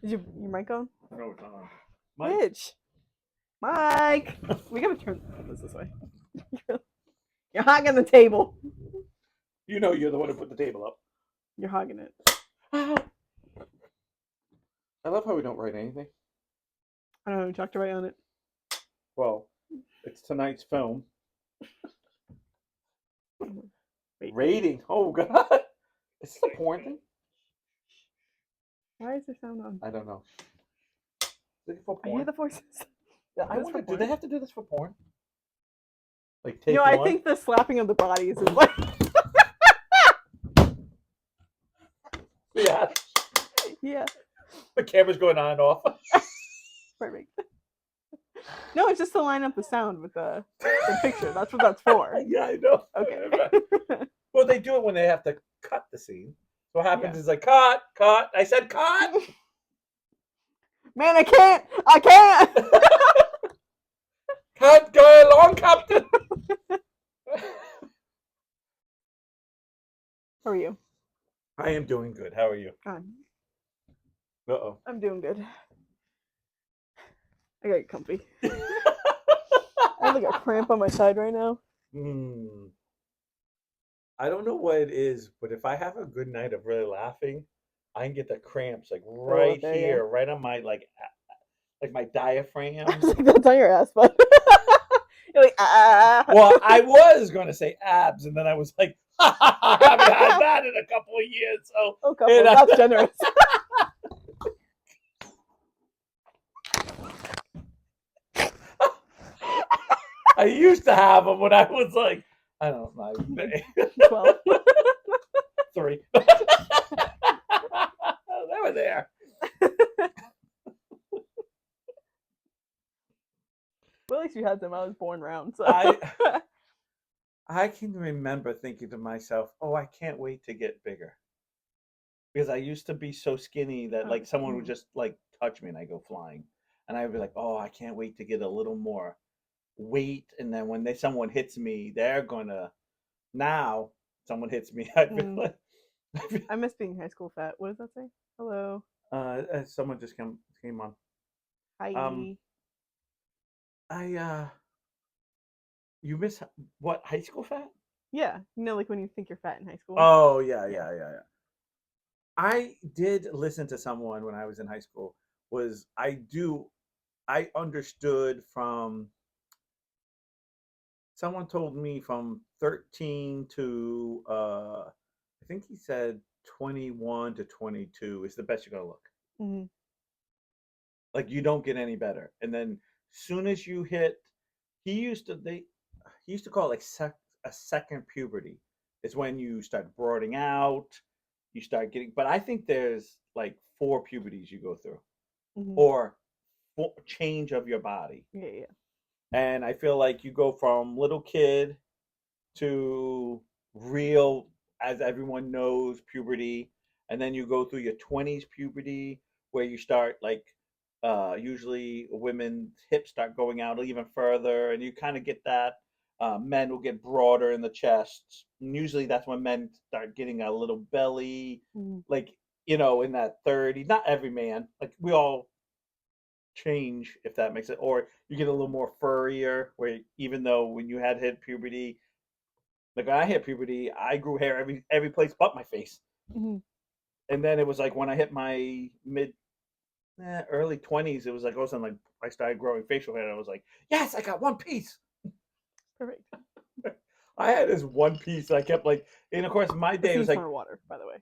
Is your mic on? No, it's on. Bitch. Mike! We gotta turn this way. You're hogging the table. You know you're the one who put the table up. You're hogging it. I love how we don't write anything. I don't know, we talked right on it. Well, it's tonight's film. Wait. Rating. Oh, God. Is this a porn thing? Why is there sound on? I don't know. Is it for I porn? hear the voices. Yeah, I Is this wonder, for do porn? they have to do this for porn? Like, take No, one? I think the slapping of the bodies is like. Yeah. Yeah. The camera's going on and off. Perfect. No, it's just to line up the sound with the picture. That's what that's for. Yeah, I know. Okay. Well, they do it when they have to cut the scene. So what happens Yeah. is like, cut. I said cut. Man, I can't. Cut, go along, Captain. How are you? I am doing good. How are you? Uh-oh. I'm doing good. I got comfy. I have like a cramp on my side right now. I don't know what it is, but if I have a good night of really laughing, I can get the cramps like right there, here, yeah. right on my like my diaphragm. I was like, that's on your ass, bud. You're like, ah. Well, I was going to say abs, and then I was like, I haven't had that in a couple of years. So, oh, couple, that's generous. I used to have them when I was like, I don't know, 12. 3. They were there. Well, at least you had them. I was born round, so. I can remember thinking to myself, "Oh, I can't wait to get bigger," because I used to be so skinny that like someone would just like touch me and I go flying, and I'd be like, "Oh, I can't wait to get a little more weight," and then when someone hits me, they're gonna. Now someone hits me, I feel like I miss being high school fat. What does that say? Hello. Someone just came on. Hi. You miss what, high school fat? Yeah, you know, like when you think you're fat in high school. Oh yeah. I did listen to someone when I was in high school. I understood from someone told me from 13 to I think he said 21 to 22 is the best you're gonna look. Mm-hmm. Like you don't get any better, and then soon as you hit, he used to call it like a second puberty. It's when you start broadening out, you start getting. But I think there's like 4 puberties you go through, or change of your body. Yeah. And I feel like you go from little kid to real, as everyone knows, puberty, and then you go through your 20s puberty, where you start like usually women's hips start going out even further, and you kind of get that. Men will get broader in the chest. And usually that's when men start getting a little belly, like in that 30. Not every man, like we all change, if that makes it, or you get a little more furrier, where even though when you had hit puberty, like when I hit puberty, I grew hair every place but my face. And then it was like when I hit my early 20s, it was like all of a sudden, like I started growing facial hair, and I was like, yes, I got one piece. Perfect. I had this one piece I kept like, and of course my day was like more water, by the way.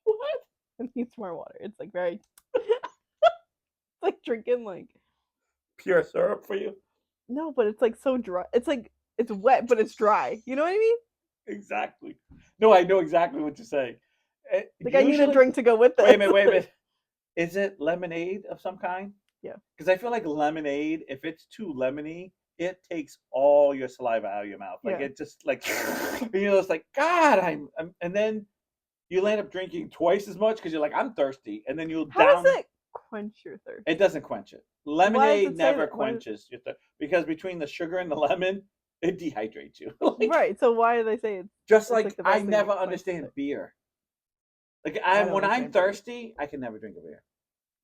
What? It needs more water. It's like very it's like drinking like pure syrup for you. No, but it's like so dry. It's like it's wet, but it's dry. You know what I mean? Exactly. No, I know exactly what you're saying. Like usually, I need a drink to go with this. Wait a minute. Is it lemonade of some kind? Yeah. Because I feel like lemonade, if it's too lemony, it takes all your saliva out of your mouth. Like it just like it's like God, I'm and then you'll end up drinking twice as much because you're like, I'm thirsty, and then you'll How does it quench your thirst? It doesn't quench it. Lemonade never quenches your thirst because between the sugar and the lemon, it dehydrates you. Right. So why do they say it's just like I never understand beer. Like when I'm thirsty, I can never drink a beer.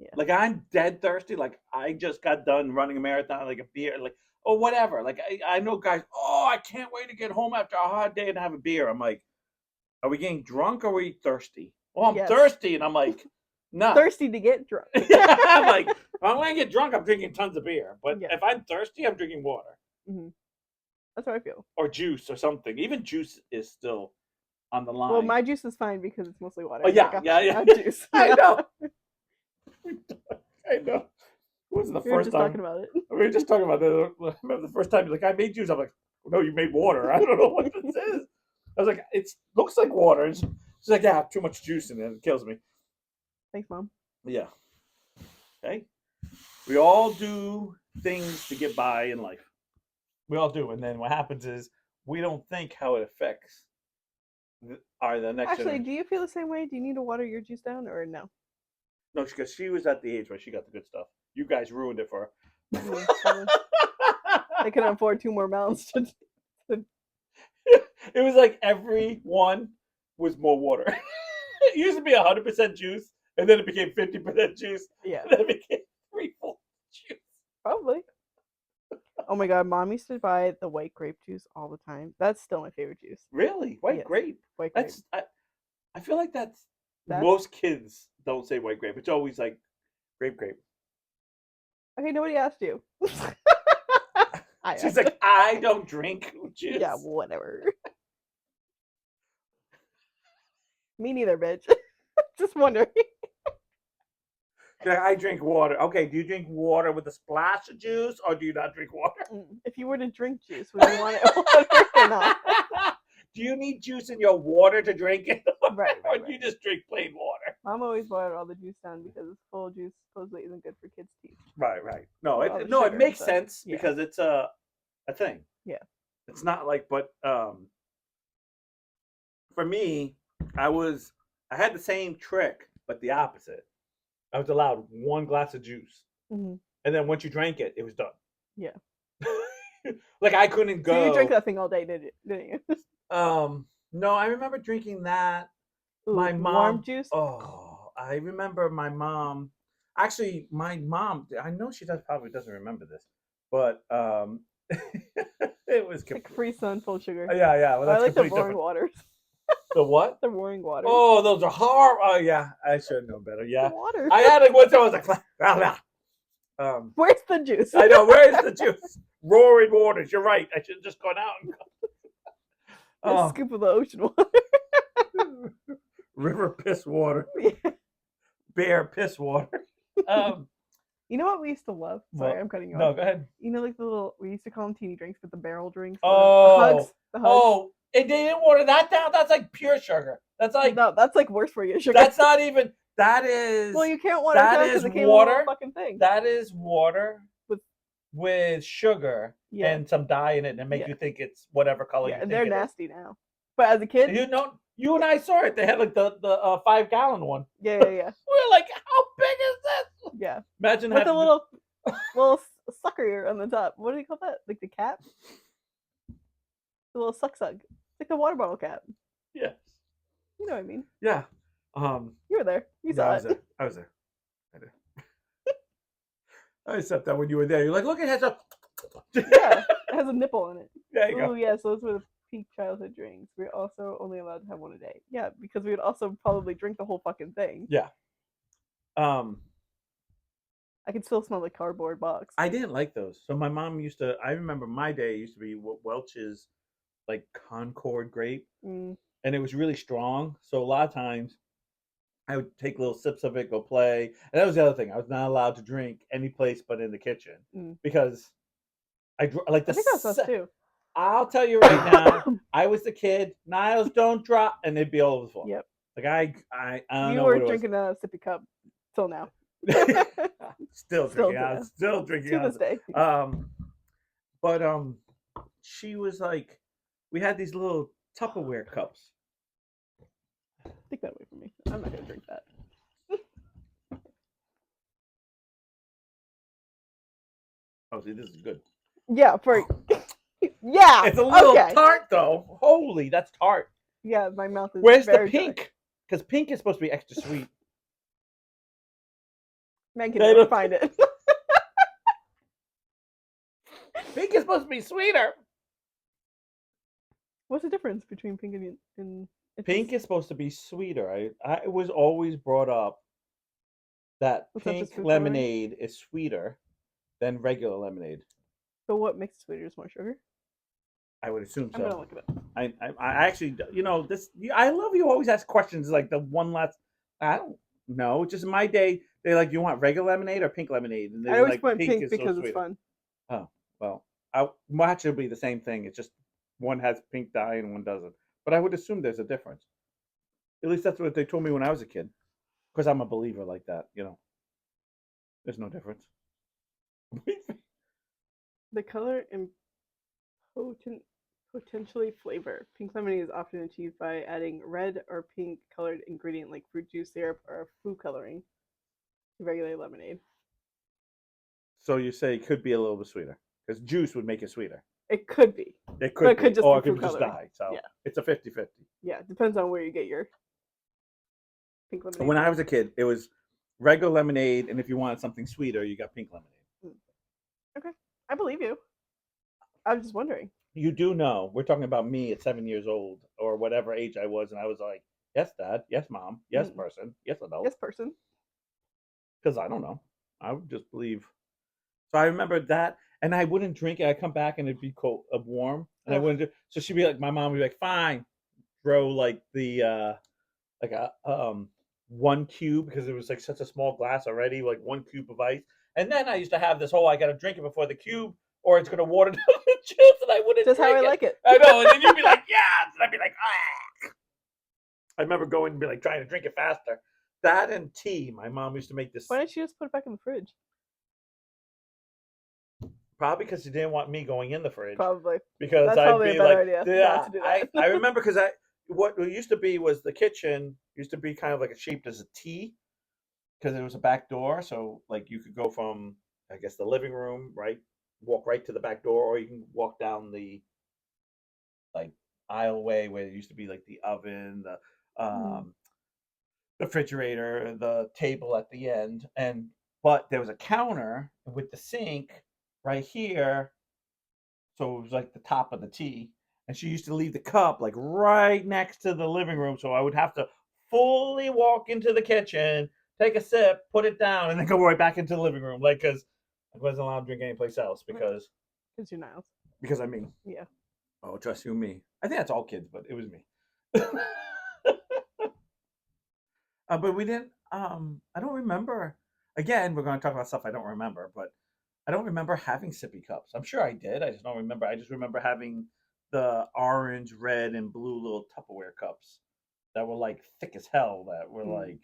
Yeah. Like I'm dead thirsty. Like I just got done running a marathon, like a beer, like or whatever. Like I know guys. Oh, I can't wait to get home after a hard day and have a beer. I'm like, are we getting drunk or are we thirsty? Oh, I'm Yes. thirsty, and I'm like, no. Thirsty to get drunk. I'm like, if I'm gonna get drunk, I'm drinking tons of beer. But Yeah. if I'm thirsty, I'm drinking water hmm That's how I feel. or juice or something. Even juice is still on the line. Well, my juice is fine because it's mostly water. Oh yeah, Like, yeah. Juice. I know. I know. It wasn't the We were first just time. talking about it. We were just talking about that. I remember the first time you're like, I made juice. I'm like, no, you made water. I don't know what this is. I was like, it looks like water. She's like, yeah, too much juice in it. It kills me. Thanks, Mom. Yeah. Okay. We all do things to get by in life. We all do. And then what happens is we don't think how it affects the next Actually, generation. do you feel the same way? Do you need to water your juice down or no? No, because she was at the age where she got the good stuff. You guys ruined it for her. They can afford 2 more mouths to It was like every one was more water. It used to be 100% juice, and then it became 50% juice. Yeah. And then it became 3 full juice. Probably. Oh my god, Mom used to buy the white grape juice all the time. That's still my favorite juice. Really? White Yes. grape? White grape. That's I feel like that's That's- most kids don't say white grape. It's always like grape. Okay, nobody asked you. She's like, I don't drink juice. Yeah, whatever. Me neither, bitch. Just wondering. Yeah, I drink water. Okay, do you drink water with a splash of juice, or do you not drink water? If you were to drink juice, would you want it or not? Do you need juice in your water to drink it? Right. Or do you just drink plain water? Mom always watered all the juice down because full juice supposedly isn't good for kids' teeth. Right. No, Well, it sugar, makes but- sense yeah. because it's a thing. Yeah. It's not like, but for me, I had the same trick, but the opposite. I was allowed 1 glass of juice, Mm-hmm. and then once you drank it, it was done. Yeah. Like I couldn't go. So you drank that thing all day, didn't you? No, I remember drinking that. Ooh, My mom. warm juice. Oh, I remember my mom. Actually, my mom. I know she probably doesn't remember this, but it was Like Free Sun, full sugar. yeah. Well, I that's like the completely roaring different. waters. The what? The roaring waters. Oh, those are hard. Oh yeah, I should know better. Yeah, The water. I had like one time I was like, blah, blah. Where's the juice? I know. Where's the juice? Roaring waters. You're right. I should have just gone out and. A scoop of the ocean water. River piss water. Yeah. Bear piss water. You know what we used to love? Sorry, What? I'm cutting you No, off. go ahead. You know, like we used to call them teeny drinks, but the barrel drinks. Oh. The hugs. Oh, and they didn't water that down. That's like pure sugar. That's like No, that's like worse for you. Sugar. that's not even. That is. Well, you can't water that it is because it came water. in a fucking thing. That is water with sugar Yeah. and some dye in it, and make Yeah. you think it's whatever color. Yeah, you and think they're it nasty now. But as a kid, is. You and I saw it. They had like the 5-gallon one. yeah. We were like, how big is this? Yeah. Imagine With having the little sucker on the top. What do you call that? Like the cap? The little suck. It's like the water bottle cap. Yes. You know what I mean? Yeah. You were there. You saw I was it. there. I was there. I did. I accept that when you were there. You're like, look, it has a. Yeah. It has a nipple on it. There you Oh, go. yes. Those were the peak childhood drinks. We're also only allowed to have one a day. Yeah, because we would also probably drink the whole fucking thing. Yeah. I could still smell the cardboard box. I didn't like those. So my mom used to. I remember my day used to be Welch's, like Concord grape, Mm. and it was really strong. So a lot of times, I would take little sips of it, go play, and that was the other thing. I was not allowed to drink any place but in the kitchen because like the. I think that's us too. I'll tell you right now, I was the kid. Niles, don't drop, and they'd be all over the floor. Yep. Like I don't You know were what it drinking a sippy cup till now. still drinking. I do. was still drinking. To this day. But she was like, we had these little Tupperware cups. Take that away from me. I'm not gonna drink that. Oh, see, this is good. Yeah, for yeah. It's a little okay. tart though. Holy, that's tart. Yeah, my mouth is. Where's the very pink? dry. Because pink is supposed to be extra sweet. Man can They never don't- find it. Pink is supposed to be sweeter. What's the difference between pink and it's Pink just, is supposed to be sweeter. I was always brought up that it's not just pink food coloring? lemonade is sweeter than regular lemonade. So what makes it sweeter? Is more sugar? I would assume I'm gonna so. look it up. I actually, this. I love you always ask questions like the one last. I don't know. Just in my day, they like, you want regular lemonade or pink lemonade, and they I were always like, went pink pink is so because it's sweeter. fun. Oh well, I watch it be the same thing. It's just one has pink dye and one doesn't. But I would assume there's a difference. At least that's what they told me when I was a kid. Because I'm a believer like that. There's no difference. The color and potentially flavor. Pink lemonade is often achieved by adding red or pink colored ingredient like fruit juice, syrup, or food coloring to regular lemonade. So you say it could be a little bit sweeter because juice would make it sweeter. It could be, It but could it could be, just or be it could food just coloring. die. So Yeah, it's a 50-50. yeah. Depends on where you get your pink lemonade. When I from. was a kid, it was regular lemonade, and if you wanted something sweeter, you got pink lemonade. Okay, I believe you. I was just wondering. You do know we're talking about me at 7 years old or whatever age I was, and I was like, "Yes, Dad. Yes, Mom. Yes, person. Yes, adult." Yes, person. Because I don't know. I would just believe. So I remember that, and I wouldn't drink it. I'd come back and it'd be cold, warm, and I Ugh. wouldn't. So she'd be like, my mom would be like, "Fine, throw like the like a 1 cube because it was like such a small glass already, like 1 cube of ice." And then I used to have this whole I got to drink it before the cube, or it's gonna water down the juice, and I wouldn't. Just how drink I it. like it. I know, and then you'd be like, "Yes," and I'd be like, "Ah." I remember going and be like trying to drink it faster. That and tea. My mom used to make this. Why don't you just put it back in the fridge? Probably because she didn't want me going in the fridge. Probably. Because That's I'd probably a be better like, idea yeah, not to do that. I remember because what it used to be was the kitchen used to be kind of like a shaped as a T because it was a back door, so like you could go from I guess the living room, right, walk right to the back door, or you can walk down the like aisleway where it used to be like the oven, the refrigerator, the table at the end, and but there was a counter with the sink right here, so it was like the top of the T. And she used to leave the cup like right next to the living room, so I would have to fully walk into the kitchen, take a sip, put it down, and then go right back into the living room, like because I wasn't allowed to drink anyplace else because You're Niles. I'm me. Yeah. Oh, trust you, me. I think that's all kids, but it was me. But we didn't. I don't remember. Again, we're going to talk about stuff I don't remember, but I don't remember having sippy cups. I'm sure I did. I just don't remember. I just remember having the orange, red, and blue little Tupperware cups that were like thick as hell. That were like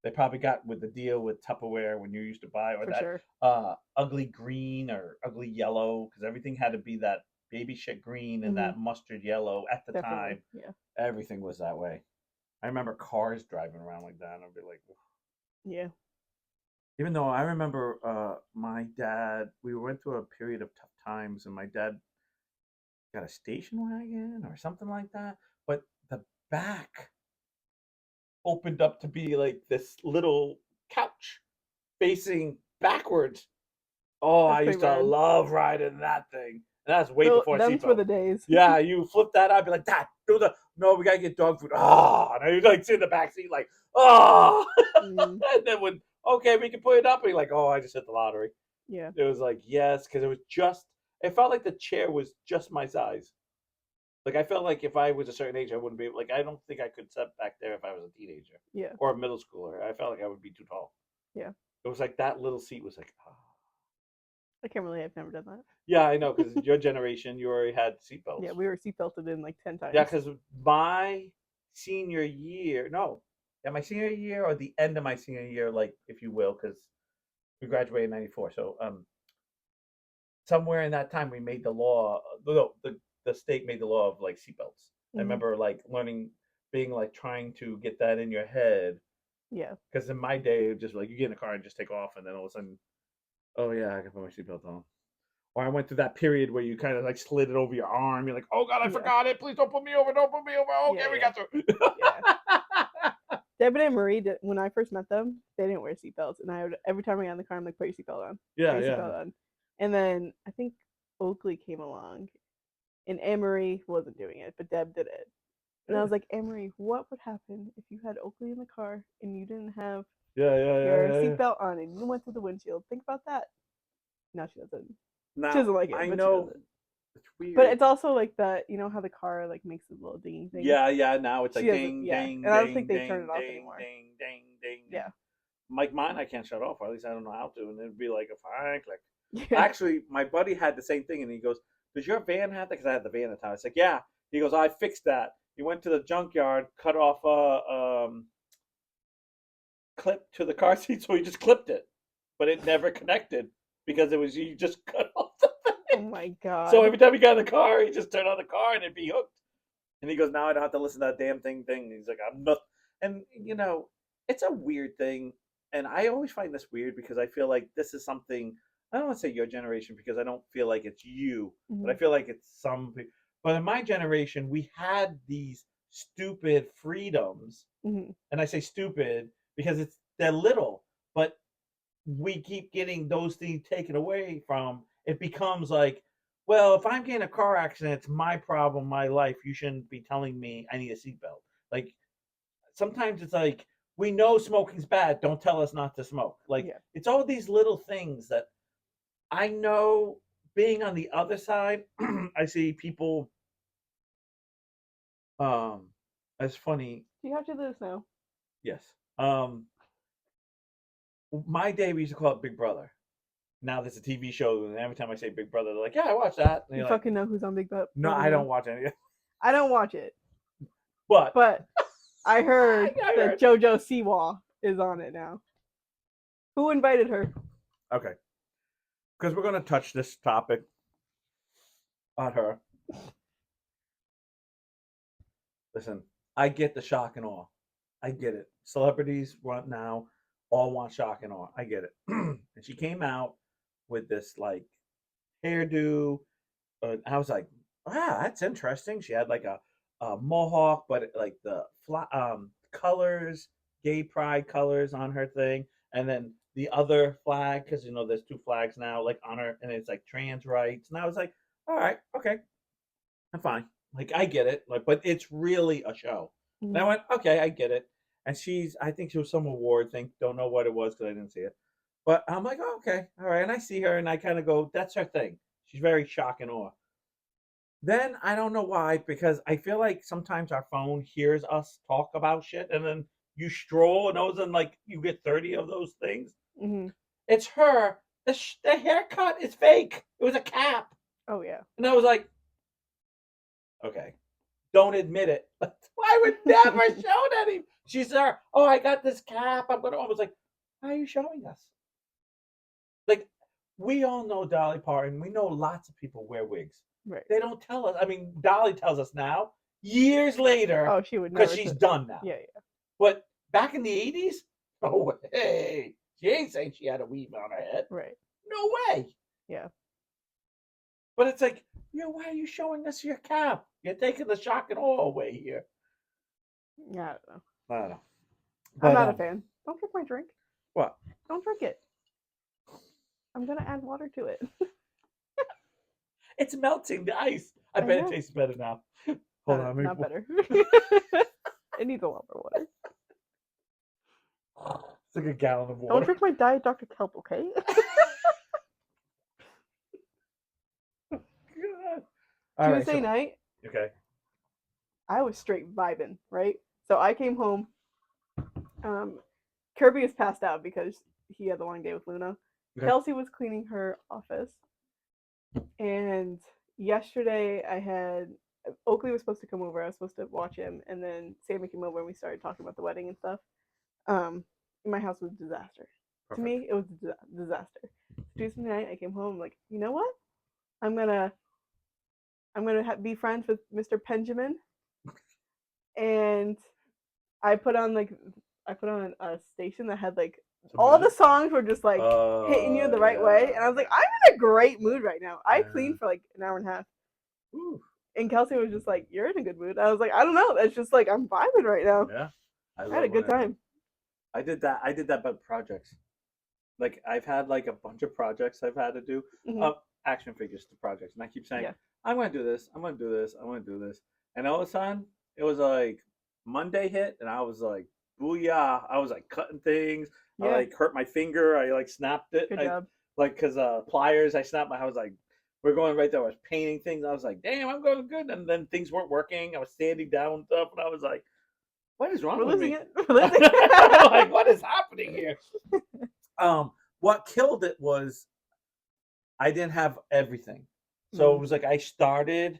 they probably got with the deal with Tupperware when you used to buy, or For that sure. ugly green or ugly yellow, because everything had to be that baby shit green and that mustard yellow at the Definitely. time. Yeah. Everything was that way. I remember cars driving around like that, and I'd be like, "Ugh." Yeah. Even though I remember my dad, we went through a period of tough times, and my dad got a station wagon or something like that. But the back opened up to be like this little couch facing backwards. Oh, That's I pretty used to rad. love riding that thing. And that's way before Them's were seatbelt. the days. Yeah, you flip that up, be like, Dad, do the no, we gotta get dog food. Ah, and I like sit in the back seat like, oh, and then when okay, we can put it up, and you're like, oh, I just hit the lottery. Yeah. It was like yes, because it was just. It felt like the chair was just my size. Like I felt like if I was a certain age, I wouldn't be like I don't think I could sit back there if I was a teenager Yeah. or a middle schooler. I felt like I would be too tall. Yeah. It was like that little seat was like, ah. I can't really. I've never done that. Yeah, I know because your generation, you already had seatbelts. Yeah, we were seatbelted in like 10 times. Yeah, because my senior year, no, yeah, my senior year or the end of my senior year, like if you will, because we graduated in '94. So somewhere in that time we made the law. No, the state made the law of like seatbelts. I remember like learning, being like trying to get that in your head. Yeah. Because in my day, it was just like you get in the car and just take off, and then all of a sudden, oh yeah, I can put my seatbelt on. Or I went through that period where you kind of like slid it over your arm. You're like, oh God, I forgot it. Please don't put me over. Don't put me over. Okay, we got through. Yeah. Deb and Marie, when I first met them, they didn't wear seatbelts, and I would every time I got in the car, I'm like, put your seatbelt on, put Yeah, your yeah, seatbelt on. And then I think Oakley came along, and Anne-Marie wasn't doing it, but Deb did it. And I yeah, was like, Anne-Marie, what would happen if you had Oakley in the car and you didn't have yeah, your yeah. seatbelt on and you went through the windshield? Think about that. No, she doesn't. She Now doesn't like it, I but she does know it. it's But weird. it's also like that, you know how the car like makes a little dinging thing. Yeah, yeah. Now it's She like doesn't, ding, yeah. ding, And I don't think ding, they turn ding, it off ding, anymore. ding, ding, ding, ding. Yeah, Like mine, I can't shut off. Or at least I don't know how to. And it'd be like if I click. yeah. Actually, my buddy had the same thing, and he goes, "Does your van have that?" Because I had the van at the time. It's like, "Yeah." He goes, "I fixed that." He went to the junkyard, cut off a clip to the car seat, so he just clipped it, but it never connected because it was you just cut off the Oh thing. my So god. every time he got in the car, he just turned on the car and it'd be hooked. And he goes, "Now I don't have to listen to that damn thing." He's like, "I'm not." And it's a weird thing, and I always find this weird because I feel like this is something. I don't want to say your generation because I don't feel like it's you, but I Mm-hmm. feel like it's some. But in my generation, we had these stupid freedoms, Mm-hmm. and I say stupid because they're little, but we keep getting those things taken away from. It becomes like, well, if I'm getting a car accident, it's my problem, my life. You shouldn't be telling me I need a seatbelt. Like sometimes it's like we know smoking's bad. Don't tell us not to smoke. Like Yeah. it's all these little things that I know. Being on the other side, I see people. Um, it's funny. Do you have to do this now? Yes. My day we used to call it Big Brother. Now there's a TV show, and every time I say Big Brother, they're like, "Yeah, I watch that." And You you're like, fucking know who's on "No, Brother I now. don't watch any of it." I don't watch it, But but I heard I that heard. JoJo Siwa is on it now. Who invited her? Okay, because we're gonna touch this topic on her. Listen, I get the shock and awe. I get it. Celebrities want now all want shock and awe. I get it. And she came out with this like hairdo. I was like, wow, that's interesting. She had like a mohawk, but like the colors, gay pride colors on her thing, and then the other flag because there's two flags now, like on her, and it's like trans rights. And I was like, all right, okay, I'm fine. Like I get it, like, but it's really a show. And I Mm-hmm. went, okay, I get it. And I think she was some award thing. Don't know what it was because I didn't see it. But I'm like, oh, okay, all right. And I see her, and I kind of go, that's her thing. She's very shock and awe. Then I don't know why, because I feel like sometimes our phone hears us talk about shit, and then you stroll, and all of a sudden, like you get 30 of those things. Mm-hmm. It's her. The haircut is fake. It was a cap, Oh yeah. and I was like, okay, don't admit it. I would never show any. She's there. Oh, I got this cap. I'm gonna. I was like, why are you showing us? Like, we all know Dolly Parton. We know lots of people wear wigs. Right. They don't tell us. I mean, Dolly tells us now, years later, Oh, she would because never. she's done now. Yeah, yeah. But back in the 80s, no way. She ain't saying she had a weave on her head. Right. No way. Yeah. But it's like, why are you showing us your cap? You're taking the shock and awe away here. Yeah. I don't know. I don't know. I'm But not a fan. Don't drink my drink. what? Don't drink it. I'm gonna add water to it. It's melting the ice. I I bet it know. tastes better now. Hold on, Not better. It needs a lot more water. It's like a gallon of Don't water. drink my Diet Dr. Kelp, okay? All right. Tuesday night, Okay. I was straight vibing, right? So I came home. Kirby was passed out because he had the long day with Luna. Okay. Kelsey was cleaning her office. And yesterday I had Oakley was supposed to come over. I was supposed to watch him, and then Sammy came over and we started talking about the wedding and stuff. My house was a disaster. Perfect. To me, it was a disaster. Tuesday night, I came home like, you know what? I'm gonna be friends with Mr. Benjamin, and I put on a station that had like all the songs were just like hitting you the right way, and I was like, I'm in a great mood right now. I cleaned for like an hour and a half. Ooh. And Kelsey was just like, "You're in a good mood." I was like, "I don't know. That's just like I'm vibing right now." Yeah. I I had a love when good time. I did that. I did that about projects. Like I've had like a bunch of projects I've had to do. Hmm. Action figures to projects, and I keep saying Yeah. I'm going to do this. I'm going to do this. I'm going to do this. And all of a sudden, it was like Monday hit, and I was like, "Booyah!" I was like cutting things. I Yeah. like hurt my finger. I like snapped it. Good I job. like because pliers. I snapped my. I was like, we're going right there. I was painting things. I was like, "Damn, I'm going good." And then things weren't working. I was standing down and stuff, and I was like, "What is wrong We're with losing me?" it. We're losing I'm like, it. "What is happening here?" What killed it was I didn't have everything. So it Mm, was like I started.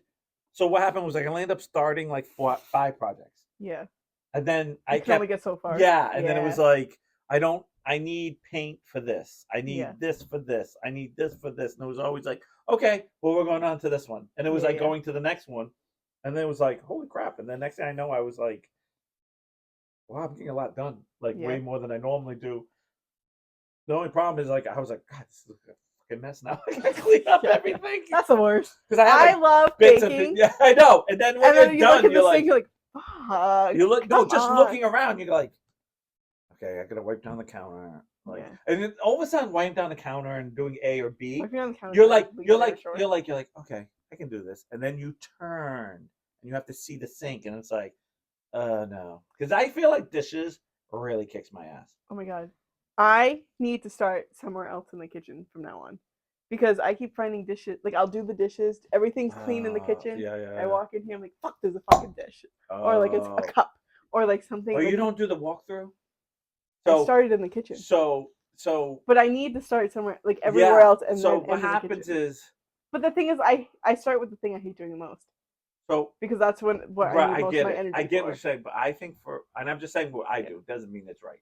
So what happened was like I ended up starting like five projects, yeah. and then You I can only kept get so far. yeah, and then it was Yeah. like I don't. I need paint for this. I Yeah. need this for this. I need this for this. And it was always like, okay, well we're going on to this one, and it was Yeah. like Yeah. going to the next one, and then it was like, holy crap! And then next thing I know, I was like, wow, I'm getting a lot done, like way Yeah. more than I normally do. The only problem is like I was like, God, this is a fucking mess now. I gotta clean up Yeah. Yeah. everything That's the worst. because I had I like love bits of baking. yeah, I know. And then when And you're then you look done, at you're the sink, like, you're like, fuck, you look no, come just on. looking around, you're like, okay, I gotta wipe down the counter, like, Yeah. and then all of a sudden, wiping down the counter and doing A or B, Wiping on the counter you're is like, least you're favorite like, chore. you're like, okay, I can do this, and then you turn and you have to see the sink, and it's like, no, because I feel like dishes really kicks my ass. Oh my god. I need to start somewhere else in the kitchen from now on. Because I keep finding dishes, like I'll do the dishes, everything's clean in the kitchen. Yeah, yeah, I yeah. walk in here, I'm like, fuck, there's a fucking dish. Or like it's a Oh, cup. Or like oh, something you like don't do the walkthrough, I so, started in the kitchen. so, so, But I need to start somewhere like everywhere yeah. else and So then what end in the happens kitchen. is, But the thing is I start with the thing I hate doing the most. so Because that's what I right, need I most of get my it. I energy get what you're for. saying, but I think for, and I'm just saying what I Yeah. do. Doesn't mean it's right.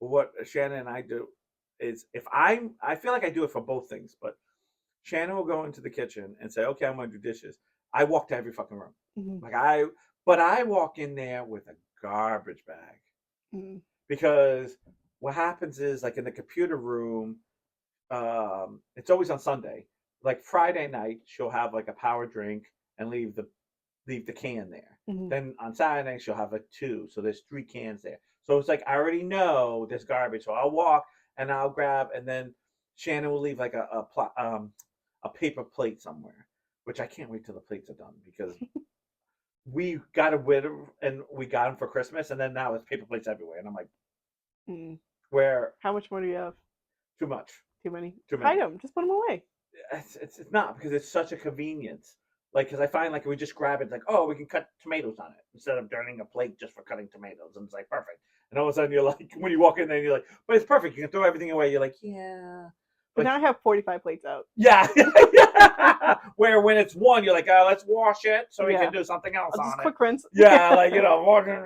But what Shannon and I do is if I feel like I do it for both things, but Shannon will go into the kitchen and say, "Okay, I'm going to do dishes." I walk to every fucking room, Hmm. like but I walk in there with a garbage bag Hmm. because what happens is like in the computer room, it's always on Sunday. Like Friday night, she'll have like a power drink and leave the can there. Hmm. Then on Saturday she'll have a two, so there's three cans there. So it's like I already know there's garbage, so I'll walk and I'll grab, and then Shannon will leave like a paper plate somewhere, which I can't wait till the plates are done because we got a winner and we got them for Christmas, and then now it's paper plates everywhere, and I'm like, Hmm. where How much more do you have? too much, Too many. too Hide many. them. Just put them away. It's not because it's such a convenience. Like, because I find like we just grab it, like, oh, we can cut tomatoes on it instead of turning a plate just for cutting tomatoes, and it's like perfect. And all of a sudden, you're like, when you walk in there, you're like, but it's perfect. You can throw everything away. You're like, yeah, But but now I have 45 plates out. yeah, yeah. Where when it's one, you're like, oh, let's wash it so we Yeah. can do something else I'll just on it. quick rinse. Yeah, like wash it.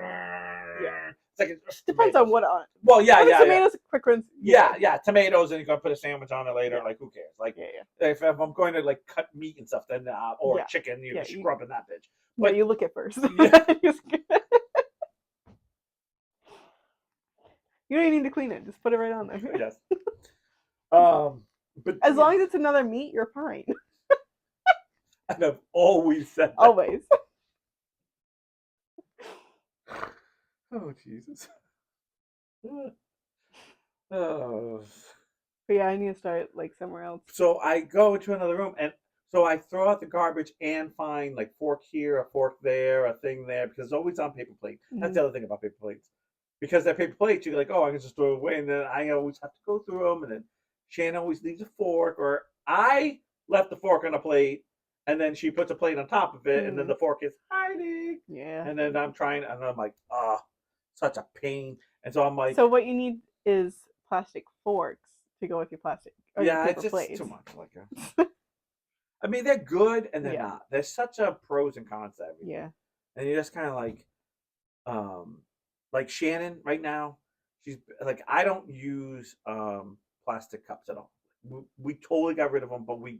Yeah. It's like it's Depends on tomatoes. what on. Well, yeah, When it's yeah, yeah. tomatoes, quick rinse. Yeah, yeah, tomatoes, and you're gonna put a sandwich on it later. Yeah. Like, who cares? Like, Yeah. if I'm going to like cut meat and stuff, then or Yeah. chicken, you're Yeah. scrubbing that bitch. Yeah. But You look at first. yeah, You don't even need to clean it. Just put it right on there. yes. Um, but As yeah, long as it's another meat, you're fine. and I've always said that. Always. Oh Jesus. Oh. But yeah, I need to start like somewhere else. So I go into another room, and so I throw out the garbage and find like fork here, a fork there, a thing there, because it's always on paper plate. That's Hmm. the other thing about paper plates. Because they're paper plates, you're like, oh, I can just throw it away, and then I always have to go through them, and then Shannon always leaves a fork, or I left the fork on a plate, and then she puts a plate on top of it, and then Hmm. the fork is hiding, Yeah. and then I'm trying, and I'm like, ah, such a pain, and so I'm like, So what you need is plastic forks to go with your plastic or your yeah, paper it's just plates. too much, like. I mean, they're good and they're Yeah. not. There's such a pros and cons to everything, Yeah. and you're just kind of like Shannon right now. She's like, I don't use plastic cups at all. We totally got rid of them, but we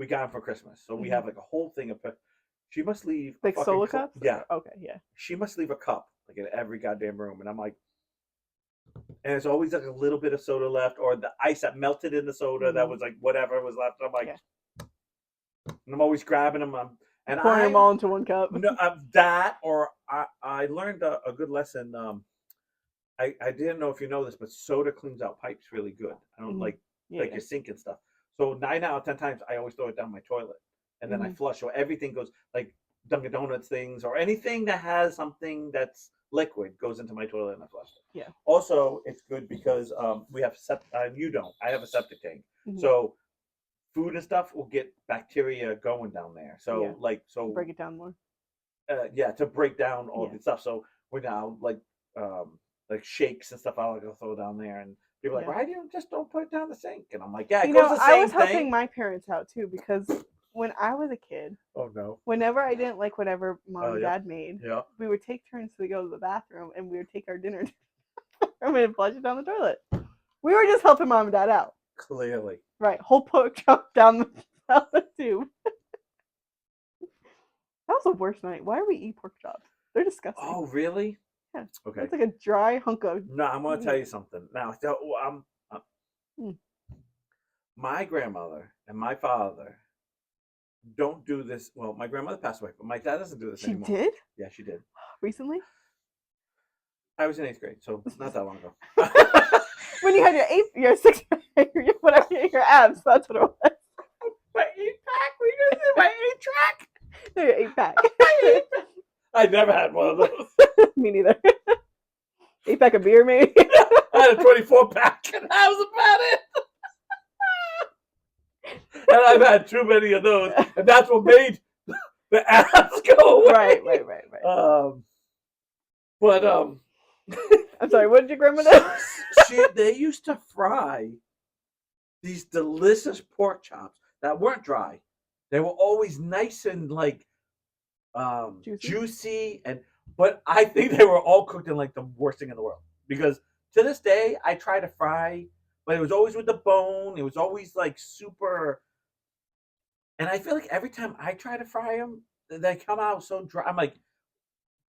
got them for Christmas, so we Hmm. have like a whole thing of. She must leave a Like fucking solo cups? yeah. Okay, yeah. She must leave a cup like in every goddamn room, and I'm like, and there's always like a little bit of soda left, or the ice that melted in the soda that was like whatever was left. I'm like, Yeah. and I'm always grabbing them. And Pouring them I all into one cup. no, that or I learned a good lesson. I didn't know if you know this, but soda cleans out pipes really good. I don't Hmm. Yeah, like yeah. your sink and stuff. So 9 out of 10 times, I always throw it down my toilet, and then I Hmm. flush. So everything goes like Dunkin' Donuts things or anything that has something that's liquid goes into my toilet and I flush it. Yeah. Also, it's good because we have you don't. I have a septic tank, Hmm. so food and stuff will get bacteria going down there. Yeah. So like To so break it down more. yeah, to break down all Yeah. the stuff. So we're now like shakes and stuff I'll go throw down there, and people are like, Yeah. why do you just don't put it down the sink? And I'm like, yeah, it You goes know, the I was same helping thing. my parents out too because when I was a kid, Oh no. whenever I didn't like whatever Oh mom and yeah. dad made, Yeah. we would take turns to go to the bathroom and we would take our dinner to the bathroom and flush it down the toilet. We were just helping mom and dad out. Clearly. Right. Whole pork chop down the tube. That was the worst night. Why do we eat pork chops? They're disgusting. Oh really? Yeah. Okay. It's like a dry hunk of No, I'm gonna tell meat. you something. Now, so uh, Mm. my grandmother and my father don't do this. Well, my grandmother passed away, but my dad doesn't do this She anymore. did? Yeah, she did. Recently? I was in 8th grade, so not that long ago. When you had your six, whatever, your abs, that's what it was. My 8 pack? We just did my 8 track. No, your 8-pack. I never had one of those. Me neither. 8-pack of beer, maybe? I had a 24-pack, and that was about it. And I've had too many of those, and that's what made the abs go away. Right. But I'm sorry, what did your grandma do? they used to fry these delicious pork chops that weren't dry. They were always nice and like Juicy? juicy, and but I think they were all cooked in like the worst thing in the world because to this day I try to fry, but it was always with the bone. It was always like super, and I feel like every time I try to fry them, they come out so dry. I'm like,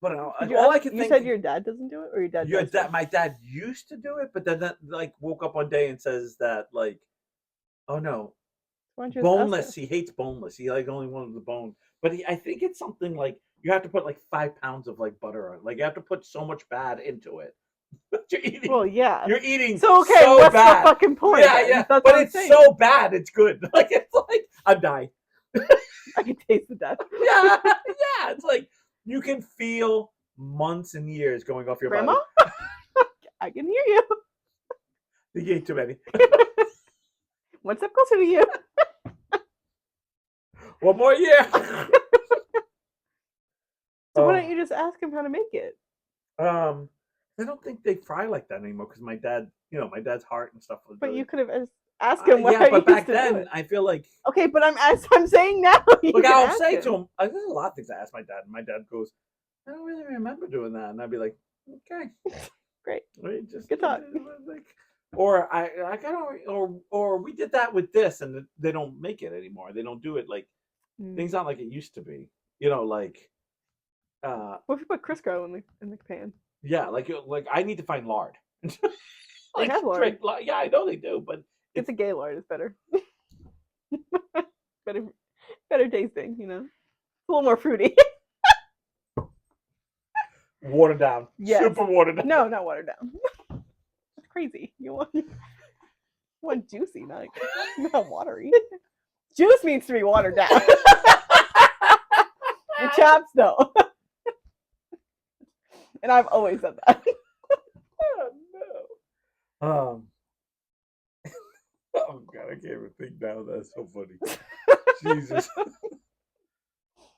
but Did you all I ask, can you think. said your dad doesn't do it, or your dad does too? My dad used to do it, but then that like woke up one day and says that like, oh no, Why don't you just ask boneless. her? He hates boneless. He like only wanted the bone. But I think it's something like you have to put like 5 pounds of like butter on. Like you have to put so much bad into it. you're Well, eating. yeah. You're eating So, okay, so what's bad. the fucking point? Yeah, Then? yeah. That's But what I'm it's saying. so bad, it's good. Like it's like I'm dying. I can taste the death. Yeah, yeah. It's like you can feel months and years going off your Grandma? body. I can hear you. You ate too many. One step closer to you. One more year. So why don't you just ask him how to make it? I don't think they fry like that anymore because my dad, my dad's heart and stuff was But really. you could have asked him Yeah, how but he back used to do then it. I feel like. Okay, but I'm saying now. Look, I'll say to him. There's a lot of things I ask my dad, and my dad goes, "I don't really remember doing that," and I'd be like, "Okay, Great, just good talk." like, or I got or we did that with this, and they don't make it anymore. They don't do it like things not like it used to be. Like. What if you put Crisco in the pan? Yeah, like I need to find lard. They have lard. Yeah, I know they do, but It's a gay lard. It's better. better tasting. It's a little more fruity. watered down. Yes. Super watered down. No, not watered down. That's crazy. You want juicy, not watery. Juice needs to be watered down. The chops, no. And I've always said that. Oh no. Oh god, I can't even think now. That's so funny. Jesus.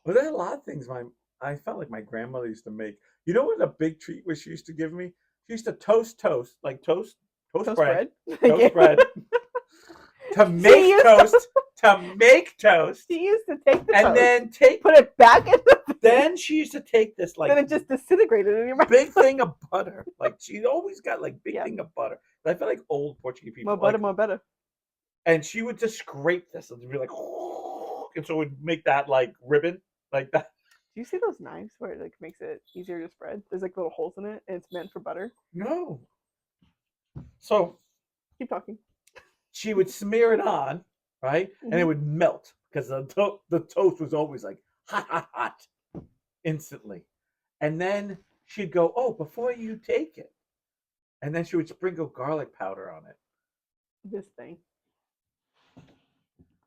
Well, there are a lot of things I felt like my grandmother used to make. You know what a big treat was she used to give me? She used to toast bread. Toast bread. To make toast. She used to take the and toast, then put it back in the Then she used to take this like then it just disintegrated in your mouth. big thing of butter. Like she always got like big Yeah. thing of butter. I feel like old Portuguese people. More butter, like, more better. And she would just scrape this and be like, and so it would make that like ribbon like that. Do you see those knives where it like makes it easier to spread? There's like little holes in it, and it's meant for butter. No. So Keep talking. she would smear it on, right, and it would melt because the toast was always like hot, instantly. And then she'd go, "Oh, before you take it, and then she would sprinkle garlic powder on it. This thing.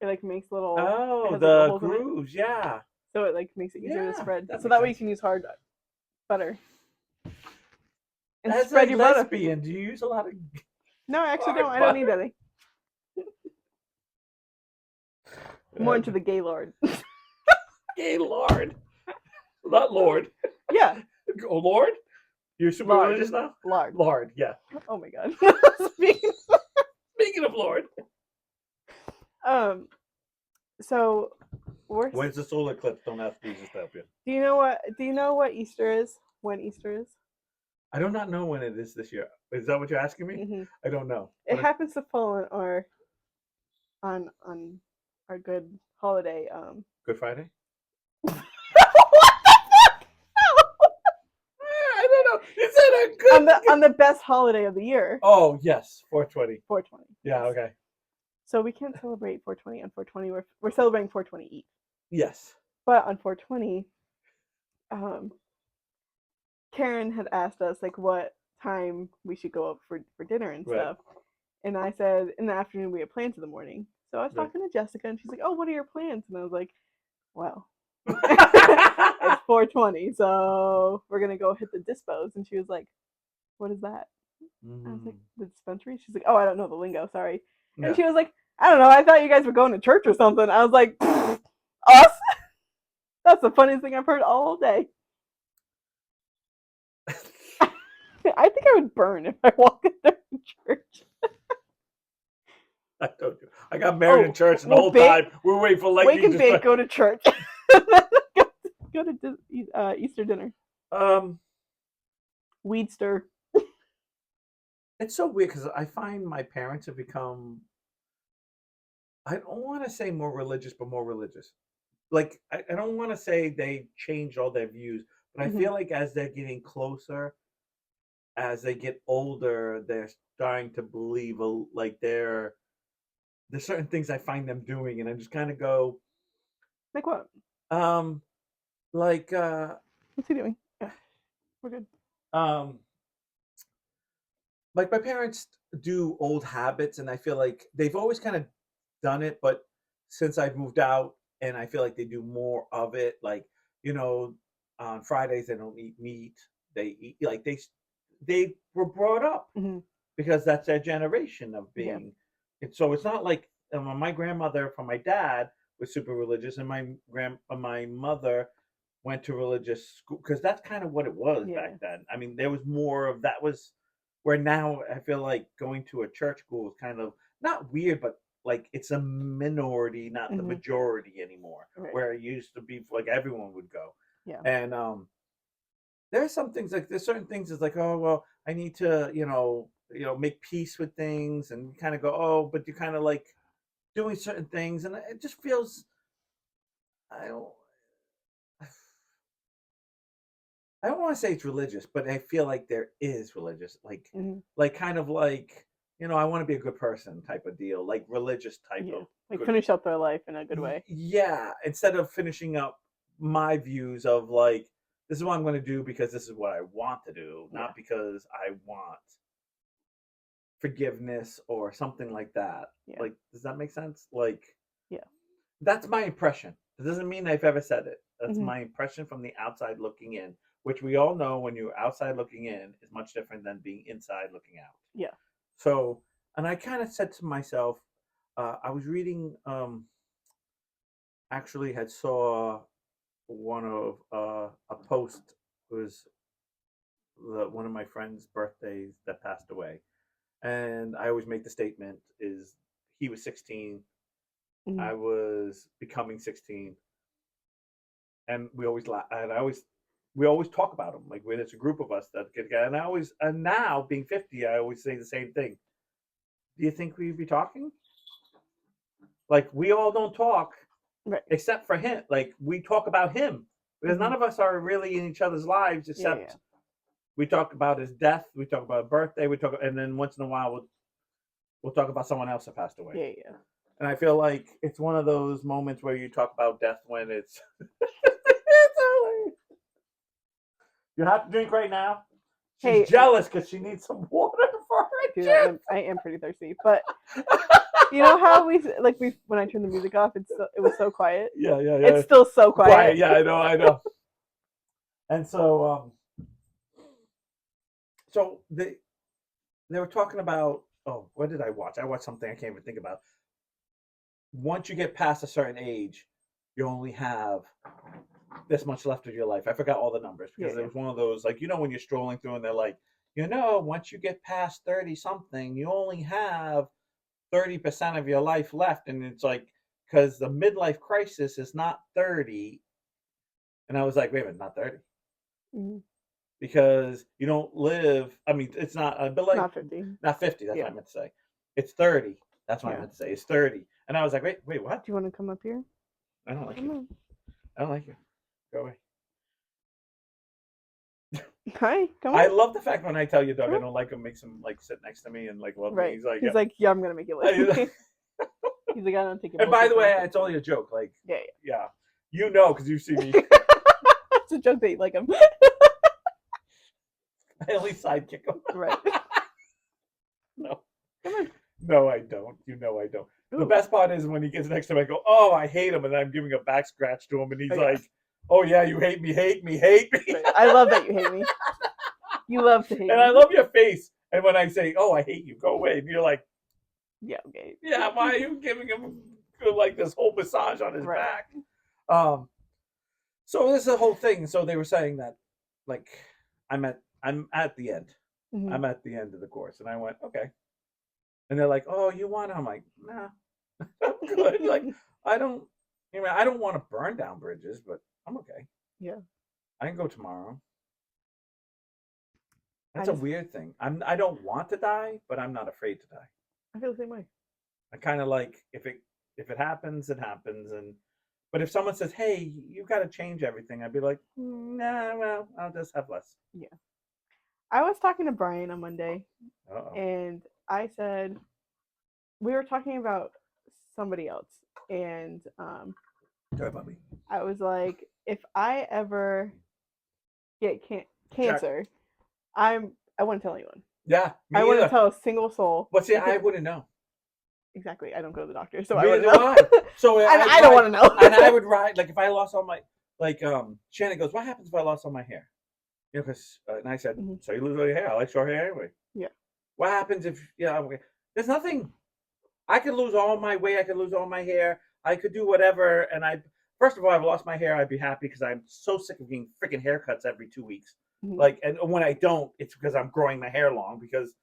It like makes little. It Oh, has like little the holes in it, grooves, yeah. so it like makes it easier to Yeah, spread. that So makes that way you sense. can use hard butter and As spread a your butter. lesbian, do you use a lot of No, I actually don't. hard I don't need butter? any. More into the gay lord. Gay Lord. Not Lord. Yeah, Oh, Lord? You're super lard, religious now? lard. Lord, yeah. Oh my god. Speaking of Lord. um. So we're. When's the solar eclipse? Don't ask Jesus to help you. Do you know what? Do you know what Easter is? When Easter is? I do not know when it is this year. Is that what you're asking me? Mm-hmm. I don't know. It happens to fall on our good holiday. Good Friday? What the fuck? I don't know. Is that a good On the best holiday of the year. Oh, yes. 420. 420. Yeah, Yes. okay. So we can't celebrate 420 on 420. We're celebrating 420 Eve. Yes. But on 420, Karen had asked us like what time we should go up for dinner and Right. stuff. And I said in the afternoon we had plans in the morning. So I was Right. talking to Jessica and she's like, "Oh, what are your plans?" And I was like, "Well, it's 420, so we're gonna go hit the dispos." And she was like, "What is that?" I was like, "The dispensary." She's like, "Oh, I don't know the lingo, sorry." Yeah. And she was like, "I don't know, I thought you guys were going to church or something." I was like, "Us?" That's the funniest thing I've heard all day. I think I would burn if I walked into church. I told you. I got married in church, and the well, whole time we were waiting for lightning. Wake and to bake, strike. go to church. Go to Easter dinner. Weed stir. It's so weird because I find my parents have become, I don't want to say more religious, but more religious. Like, I don't want to say they changed all their views, but I Mhm. feel like as they're getting closer, as they get older, they're starting to believe like there's certain things I find them doing, and I just kind of go, Like what? um, like What's he doing? Yeah, we're good. um, like my parents do old habits, and I feel like they've always kind of done it, but since I've moved out, and I feel like they do more of it, like, you know, on Fridays they don't eat meat. They eat like they were brought up Hmm. because that's their generation of Yeah. being. And so it's not like my grandmother from my dad was super religious, and my mother went to religious school because that's kind of what it was Yeah. back then. I mean, there was more of that was where now I feel like going to a church school is kind of not weird, but like it's a minority, not the Hmm. majority anymore. Right. Where it used to be like everyone would go. Yeah. And there's some things like there's certain things it's like, oh well, I need to, make peace with things, and you kind of go, oh, but you kind of like doing certain things, and it just feels I don't I don't want to say it's religious, but I feel like there is religious, Hmm. like kind of like, I want to be a good person type of deal, like religious type Yeah. of Like good. finish up their life in a good way. Yeah, instead of finishing up my views of like this is what I'm going to do because this is what I want to do, Yeah. not because I want forgiveness or something like that. Yeah. Like, does that make sense? Like, Yeah. that's my impression. It doesn't mean I've ever said it. That's Hmm. my impression from the outside looking in, which we all know when you're outside looking in is much different than being inside looking out. Yeah. So, and I kind of said to myself, I was reading, actually had saw one of a post was one of my friend's birthdays that passed away, and I always make the statement is he was 16, Hmm. I was becoming 16, and we always laugh, and we always talk about him like when it's a group of us that get together, and now being 50, I always say the same thing. Do you think we'd be talking? Like we all don't talk Right. except for him. Like we talk about him because none Hmm. of us are really in each other's lives Yeah. except we talk about his death, we talk about birthday, we talk, and then once in a while we'll talk about someone else that passed away. Yeah. Yeah. And I feel like it's one of those moments where you talk about death when it's, it's early. You have to drink right now. She's Hey, jealous because she needs some water for her dude, chips. I am pretty thirsty. But you know how we when I turned the music off, it was so quiet. Yeah. It's still so quiet. Yeah, I know. And so, so they were talking about, oh, what did I watch? I watched something I can't even think about. Once you get past a certain age, you only have this much left of your life. I forgot all the numbers because it was one of those, like, when you're strolling through and they're like, once you get past 30 something, you only have 30% of your life left. And it's like, because the midlife crisis is not 30. And I was like, wait a minute, not 30. Mm-hmm. Because you don't live, I mean, it's not, but like, not 50. Not 50, that's what I meant to say. It's 30. That's what I meant to say. It's 30. And I was like, wait, what? Do you want to come up here? I don't like you. I don't like you. Go away. Hi, come on. I love the fact when I tell your dog I don't like him, makes him like sit next to me and like love me. He's like, yeah, I'm gonna make you like me. He's like, I don't take it. And by the way, it's only a joke. Like, yeah. Because you see me. It's a joke that you like him. I only sidekick him. Right. No. Come on. No, I don't. I don't. Ooh. The best part is when he gets next to me, I go, oh, I hate him. And I'm giving a back scratch to him. And he's like, oh, yeah, you hate me. Right. I love that you hate me. You love to hate me. And I love your face. And when I say, oh, I hate you, go away. And you're like, yeah, okay. Yeah, why are you giving him like this whole massage on his back? So this is the whole thing. So they were saying that, like, I'm at the end. Mm-hmm. I'm at the end of the course. And I went, okay. And they're like, oh, you want? I'm like, nah, I'm good. Like, I don't want to burn down bridges, but I'm okay. Yeah. I can go tomorrow. That's a weird thing. I don't want to die, but I'm not afraid to die. I feel the same way. I kind of like, if it happens, it happens. But if someone says, hey, you got to change everything, I'd be like, nah, well, I'll just have less. Yeah. I was talking to Brian on Monday, and I said, we were talking about somebody else, and sorry about me. I was like, if I ever get cancer, I wouldn't tell anyone. Yeah, I wouldn't tell a single soul. But see, I wouldn't know. Exactly, I don't go to the doctor, so I wouldn't know. So I don't want to know. And I would ride, like, if I lost all my, like, Shannon goes, what happens if I lost all my hair? Because, and I said, so you lose all your hair? I like short hair anyway. Yeah. What happens if, there's nothing. I could lose all my weight. I could lose all my hair. I could do whatever. And first of all, I've lost my hair. I'd be happy because I'm so sick of getting freaking haircuts every 2 weeks. Mm-hmm. Like, and when I don't, it's because I'm growing my hair long because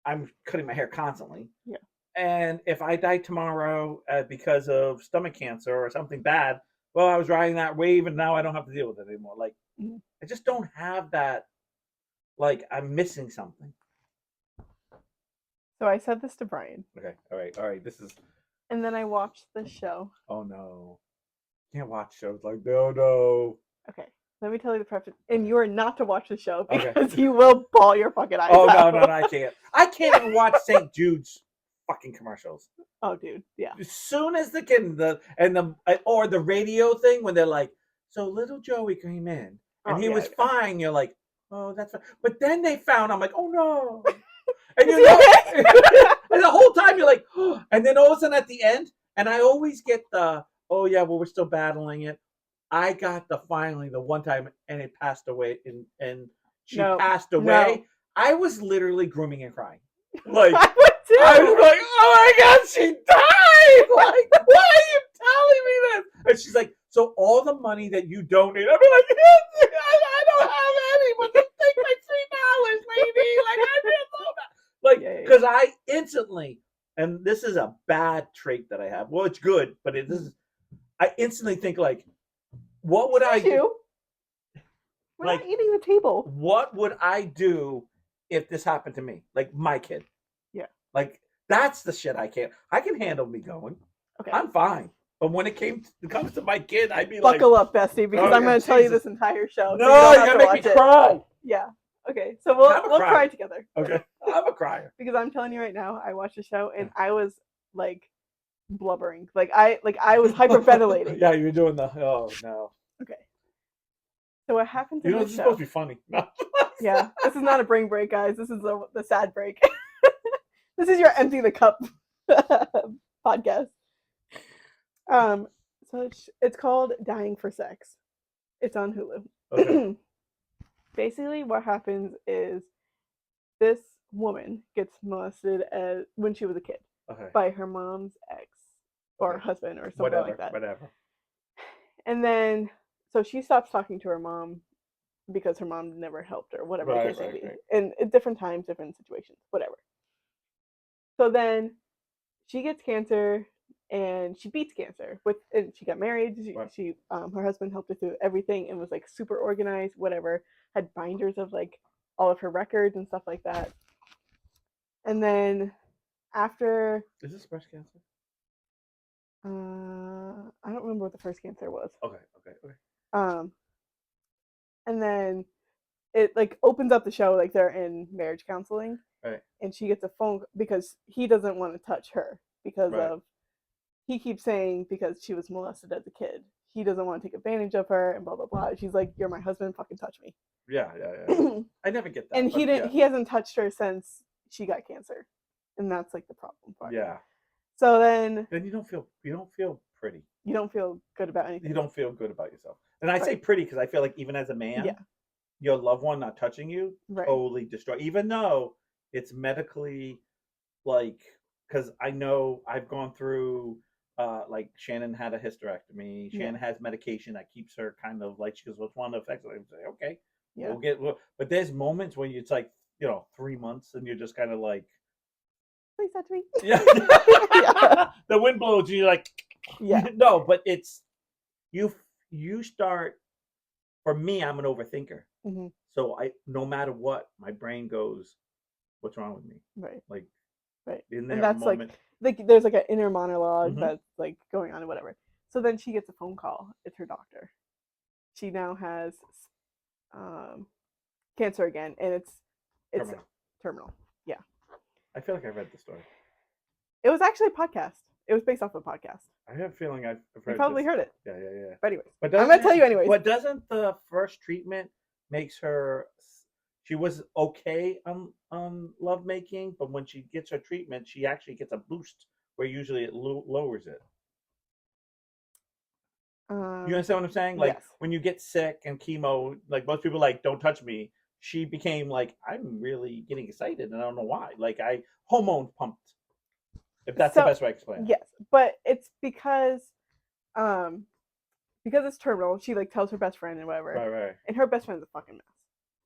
I'm cutting my hair constantly. Yeah. And if I die tomorrow because of stomach cancer or something bad, well, I was riding that wave and now I don't have to deal with it anymore. Like, I just don't have that. Like, I'm missing something. So I said this to Brian. Okay. All right. This is. And then I watched the show. Oh, no. Can't watch shows like, no. Okay. Let me tell you the preface. And you are not to watch the show because you will bawl your fucking eyes out. No, I can't. I can't even watch St. Jude's fucking commercials. Oh, dude, yeah. As soon as the radio thing when they're like, so little Joey came in and he was fine. You're like, oh, that's fine. But then they found, I'm like, oh no. And you know, and the whole time you're like, oh. And then all of a sudden at the end, and I always get the, oh yeah, well we're still battling it. I got the finally the one time and it passed away and she passed away. No. I was literally grooming and crying. Like I was like, oh my God, she died! Like, why are you telling me this? And she's like, so all the money that you donate, I'd be like, I don't have any, but just take my $3, lady. Like, I didn't know that. Like, because I instantly, and this is a bad trait that I have. Well, it's good, but I instantly think like, what would I do? We're not eating the table. What would I do if this happened to me? Like my kid. Yeah. Like that's the shit I can't. I can handle me going. Okay. I'm fine. But when it comes to my kid, I'd be buckle up, Bestie, because I'm going to tell you this entire show. No, you're going to make me cry. Yeah. Okay. So we'll cry together. Okay. I'm a crier. Because I'm telling you right now, I watched the show and I was like blubbering. Like I was hyperventilating. Yeah, you're doing the oh no. Okay. So what happens You in know, this this is show? supposed to be funny. No. Yeah, this is not a brain break, guys. This is the sad break. This is your empty the cup podcast. Um, so it's called Dying for Sex. It's on Hulu. Okay. Basically, what happens is this woman gets molested when she was a kid Okay. by her mom's ex or Okay. husband or something Whatever. like that. Whatever. And then, so she stops talking to her mom because her mom never helped her, whatever the Right. case may Right. be. Right. And at different times, different situations, whatever. So then she gets cancer and she beats cancer and she got married. Right. She her husband helped her through everything and was like super organized, whatever, had binders of like all of her records and stuff like that. And then after Is this breast cancer? I don't remember what the first cancer was. Okay. Okay. Okay. Um and then it like opens up the show like they're in marriage counseling. Right. And she gets a phone because he doesn't want to touch her because Right. of he keeps saying because she was molested as a kid. He doesn't want to take advantage of her and blah blah blah. She's like, "You're my husband, fucking touch me." Yeah. Yeah. Yeah. I never get that. And he but didn't. Yeah. He hasn't touched her since she got cancer, and that's like the problem part. Yeah. So then Then you don't feel pretty. you don't feel good about anything. You don't feel good about yourself. And I say Right. pretty because I feel like even as a man, Yeah. your loved one not touching you Right. totally destroy. Even though it's medically like, because I know I've gone through. Like Shannon had a hysterectomy. Yeah. Shannon has medication that keeps her kind of like she goes, "What's one of the effects?" I say, "Okay, Yeah. But there's moments when it's like 3 months and you're just kind of like, Please touch me. yeah, Yeah. the wind blows and you're like, Yeah. no, but it's you start. For me, I'm an overthinker. Mm-hmm. So no matter what, my brain goes, "What's wrong with me?" Right. Like, right. in there And that's moment. like there's like an inner monologue Mhm. that's like going on and whatever. So then she gets a phone call. It's her doctor. She now has um, cancer again, and it's Terminal. terminal. Yeah. I feel like I read the story. It was actually a podcast. It was based off a podcast. I have a feeling I've heard. You probably this. heard it. Yeah, yeah, yeah. But anyways, But I'm gonna tell you anyways. But doesn't the first treatment makes her? She was okay on lovemaking, but when she gets her treatment, she actually gets a boost where usually it lowers it. You understand what I'm saying? Like Yes. when you get sick and chemo, like most people like don't touch me. She became like I'm really getting excited and I don't know why. Like I hormone pumped. If that's the best way to explain it. Yes, but it's because it's terminal. She like tells her best friend and whatever. Right, right. And her best friend's a fucking mess.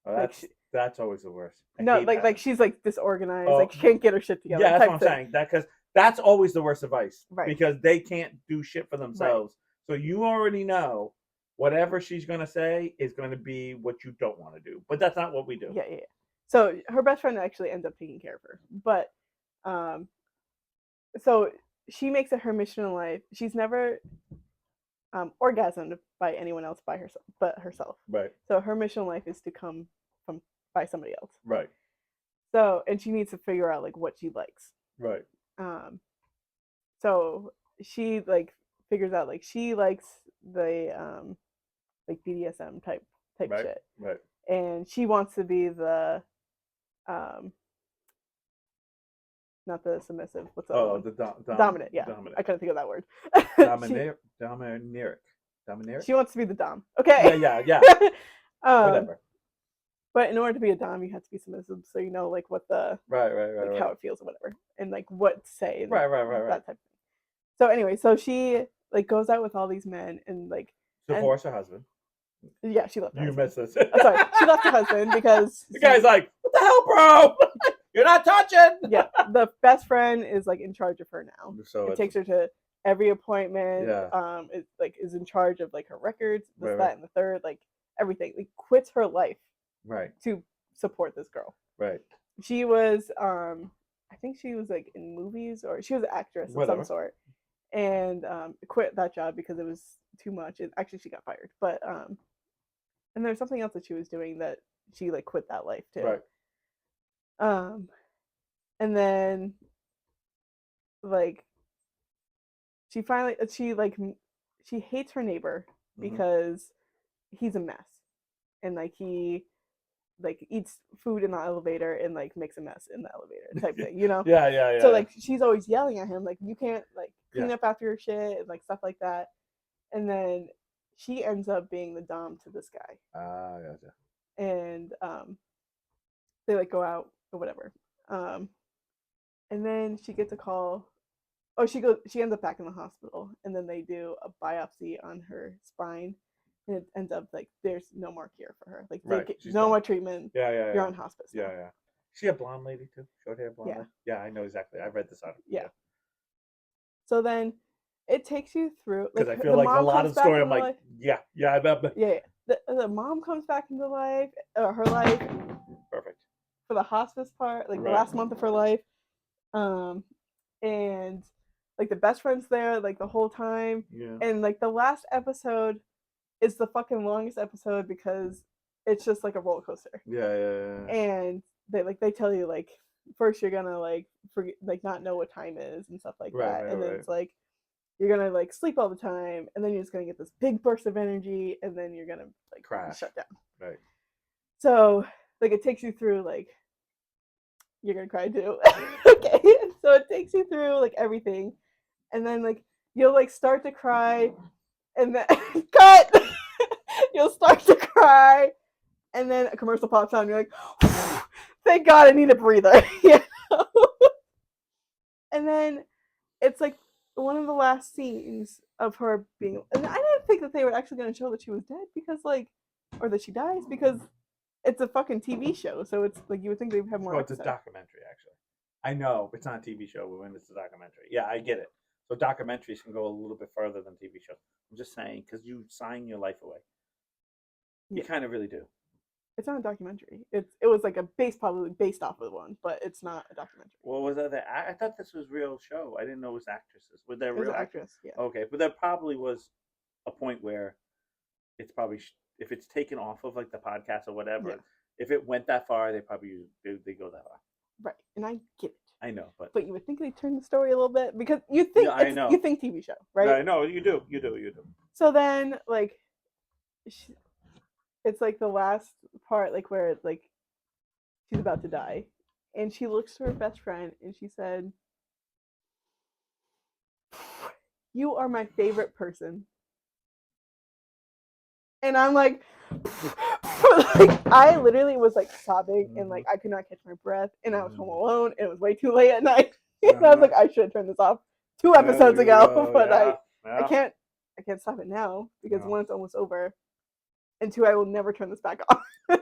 Oh, that's always the worst. Like she's like disorganized, Oh, like she can't get her shit together. Yeah, that's what I'm saying. Because that's always the worst advice. Right. Because they can't do shit for themselves. Right. So you already know whatever she's gonna say is gonna be what you don't want to do. But that's not what we do. Yeah, yeah. So her best friend actually ends up taking care of her. But so she makes it her mission in life. She's never orgasmed by anyone else but herself. Right. So her mission in life is to come by somebody else. Right. So and she needs to figure out like what she likes. Right. So she like figures out like she likes the like BDSM type right. shit. Right. And she wants to be the not the submissive. What's that? Oh, one? the dominant. Yeah, dominant. I couldn't think of that word. Dominant. She wants to be the dom. Okay. Yeah. Whatever. But in order to be a dom, you have to be submissive, so you know like what the right, how it feels or whatever, and like what to say. Right. That type of thing. So anyway, so she like goes out with all these men and like divorce her husband. Yeah, she left her husband. Missed this. Sorry, she left her husband because the guy's like, "What the hell, bro? You're not touching." Yeah, the best friend is like in charge of her now. So it takes her to every appointment. Yeah. Is in charge of like her records, this, right. that, and the third, like everything. Like quits her life. Right. To support this girl. Right. She was I think she was like in movies or she was an actress of some sort. And quit that job because it was too much. Actually she got fired. But and there's something else that she was doing that she like quit that life too. Right. And then like she hates her neighbor because he's a mess. and like he like eats food in the elevator and like makes a mess in the elevator type thing, you know? Yeah, yeah, So yeah, like she's always yelling at him, like you can't like clean yeah. up after your shit and like stuff like that. And then she ends up being the dom to this guy. Gotcha. And they like go out or whatever. Um and then she gets a call. Oh, she ends up back in the hospital, and then they do a biopsy on her spine, and it ends up like there's no more cure for her. Like they Right, get she's no done. more treatment. Yeah, yeah, You're yeah, on hospice yeah, now. yeah. She a blonde lady too, short hair blonde Yeah, lady. Yeah, I know exactly. I read this article. yeah. So then it takes you through Because like I feel the like a mom lot comes of the back story, I'm into like, life. yeah, yeah, I bet. Yeah, yeah. The mom comes back into life, or her life Perfect. for the hospice part, like the Right. last month of her life. Um, and like the best friend's there like the whole time, Yeah. and like the last episode is the fucking longest episode because it's just like a roller coaster. Yeah, yeah, yeah. And they tell you like first you're gonna like forget like not know what time is and stuff like Right, that, right, and then right. it's like you're gonna like sleep all the time, and then you're just gonna get this big burst of energy, and then you're gonna like Crash. shut down. Right. So like it takes you through like you're gonna cry too. Okay, so it takes you through like everything, and then like you'll like start to cry, and then cut. You'll start to cry, and then a commercial pops on. And you're like, thank God, I need a breather. You know? And then it's like one of the last scenes of her being. And I didn't think that they were actually going to show that she was dead because like, or that she dies because it's a fucking TV show. So it's like you would think they'd have more. Oh, it's a documentary, actually. I know it's not a TV show, but when it's a documentary, yeah, I get it. So documentaries can go a little bit further than TV shows. I'm just saying because you sign your life away. You Yeah. kind of really do. It's not a documentary. It was like a probably based off of one, but it's not a documentary. What was that? I thought this was real show. I didn't know it was actresses. Were there It was real an actors? actress, yeah. Okay, but there probably was a point where it's probably if it's taken off of like the podcast or whatever. Yeah. If it went that far, they probably they go that far. Right, and I get it. I know, but you would think they turn the story a little bit because you think yeah, I know. you think TV show, right? I know you do. So then like it's like the last part like where it's like she's about to die, and she looks to her best friend and she said, "You are my favorite person." And I'm like, like I literally was like sobbing and like I could not catch my breath, and I was home alone and it was way too late at night. And I was like, I should have turned this off 2 episodes ago, but yeah. I can't stop it now because No. one, it's almost over, and two, I will never turn this back on.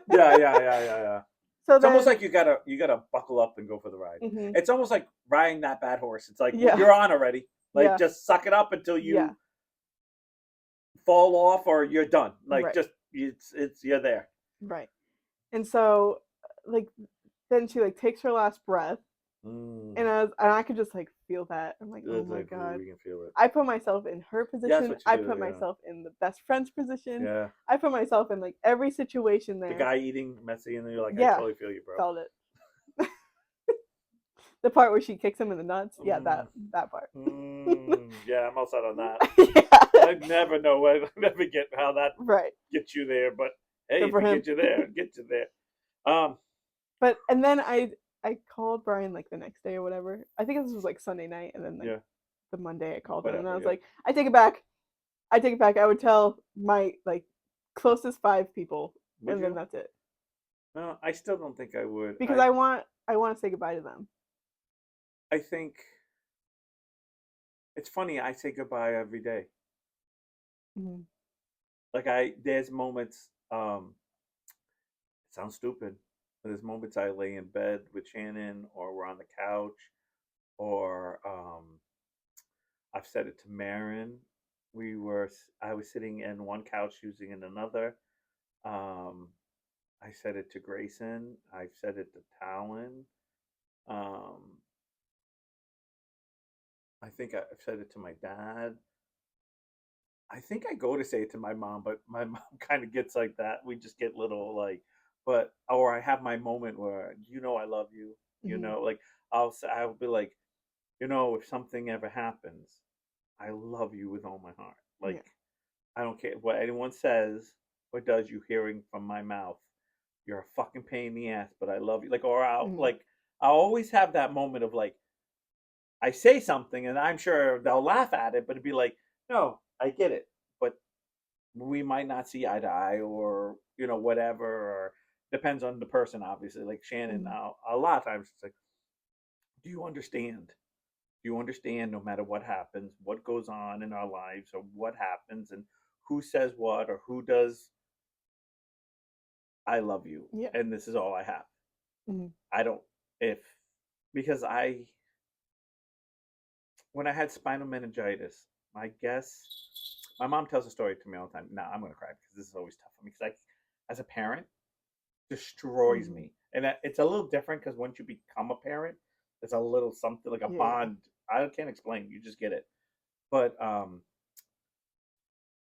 Yeah. So It's then, almost like you gotta buckle up and go for the ride. mhm, It's almost like riding that bad horse. It's like yeah, you're on already. Like yeah, just suck it up until you yeah, fall off or you're done. Like right, just it's you're there. right. And so like then she like takes her last breath, and I could just like feel that. I'm like, oh It's my like god. we can feel it. I put myself in her Yeah, that's position. what I you do. put Yeah. myself in the best friend's position. Yeah. I put myself in like every situation The there. guy eating messy, and then you're like, I Yeah, totally feel you, bro. felt it. The part where she kicks him in the nuts. Yeah, that part. Yeah, I'm outside on that. Yeah. I never know. I never get how that Right. gets you there, but hey, Good if for it him. gets you there, it gets you there. But and then I called Brian like the next day or whatever. I think this was like Sunday night, and then like Yeah. the Monday I called him and I Whatever, was yeah. like, I take it back. I take it back. I would tell my like closest 5 people, Would and then you? that's it. No, I still don't think I would. Because I want to say goodbye to them. I think it's funny. I say goodbye every day. Mhm. Like there's moments. It sounds stupid. But there's moments I lay in bed with Shannon, or we're on the couch, or I've said it to Marin. I was sitting in one couch, using in another. Um, I said it to Grayson. I've said it to Talon. Um, I think I've said it to my dad. I think I go to say it to my mom, but my mom kind of gets like that. We just get little like, but or I have my moment where I love you. Mhm. Like I'll be like, if something ever happens, I love you with all my heart. Yeah. Like I don't care what anyone says. or does you hearing from my mouth, "You're a fucking pain in the ass, but I love you." Like, or Mhm. I'll always have that moment of like, I say something and I'm sure they'll laugh at it, but it'd be like, no, I get it, but we might not see eye to eye, or whatever, or depends on the person, obviously. Like Shannon, Mhm. a lot of times it's like, do you understand? Do you understand? No matter what happens, what goes on in our lives, or what happens, and who says what, or who does, I love you, Yeah. and this is all I have. Mhm. I don't if because I when I had spinal meningitis, I guess my mom tells a story to me all the time. Now I'm gonna cry because this is always tough for me because as a parent, destroys Mhm. me, and it's a little different because once you become a parent, there's a little something like a Yeah. bond. I can't explain. You just get it. But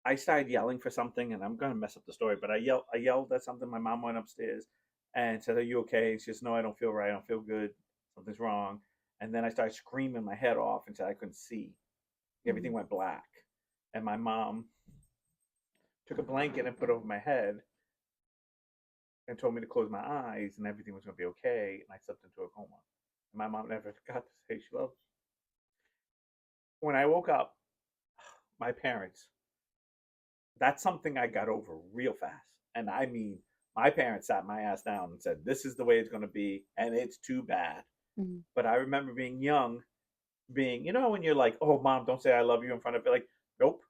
I started yelling for something, and I'm gonna mess up the story. But I yelled at something. My mom went upstairs and said, "Are you okay?" She says, "No, I don't feel right. I don't feel good. Something's wrong." And then I started screaming my head off and said I couldn't see. Everything Mhm. went black, and my mom took a blanket and put it over my head and told me to close my eyes and everything was gonna be okay. And I slipped into a coma. And my mom never got to say she loved me. When I woke up, my parents, that's something I got over real fast. And I mean, my parents sat my ass down and said, "This is the way it's going to be, and it's too bad." Mhm. But I remember being young, when you're like, "Oh, mom, don't say I love you in front of it." Like, nope,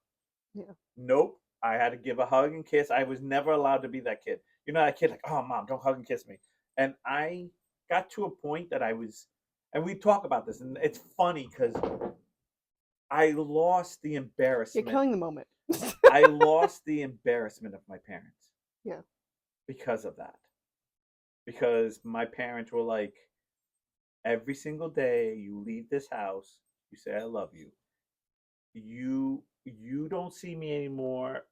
Yeah. nope. I had to give a hug and kiss. I was never allowed to be that kid. That kid like, "Oh, mom, don't hug and kiss me." And I got to a point that I was, and we talk about this, and it's funny because I lost the You're embarrassment. killing the moment. I lost the embarrassment of my parents Yeah. because of that. Because my parents were like, every single day you leave this house, you say I love you. You don't see me anymore.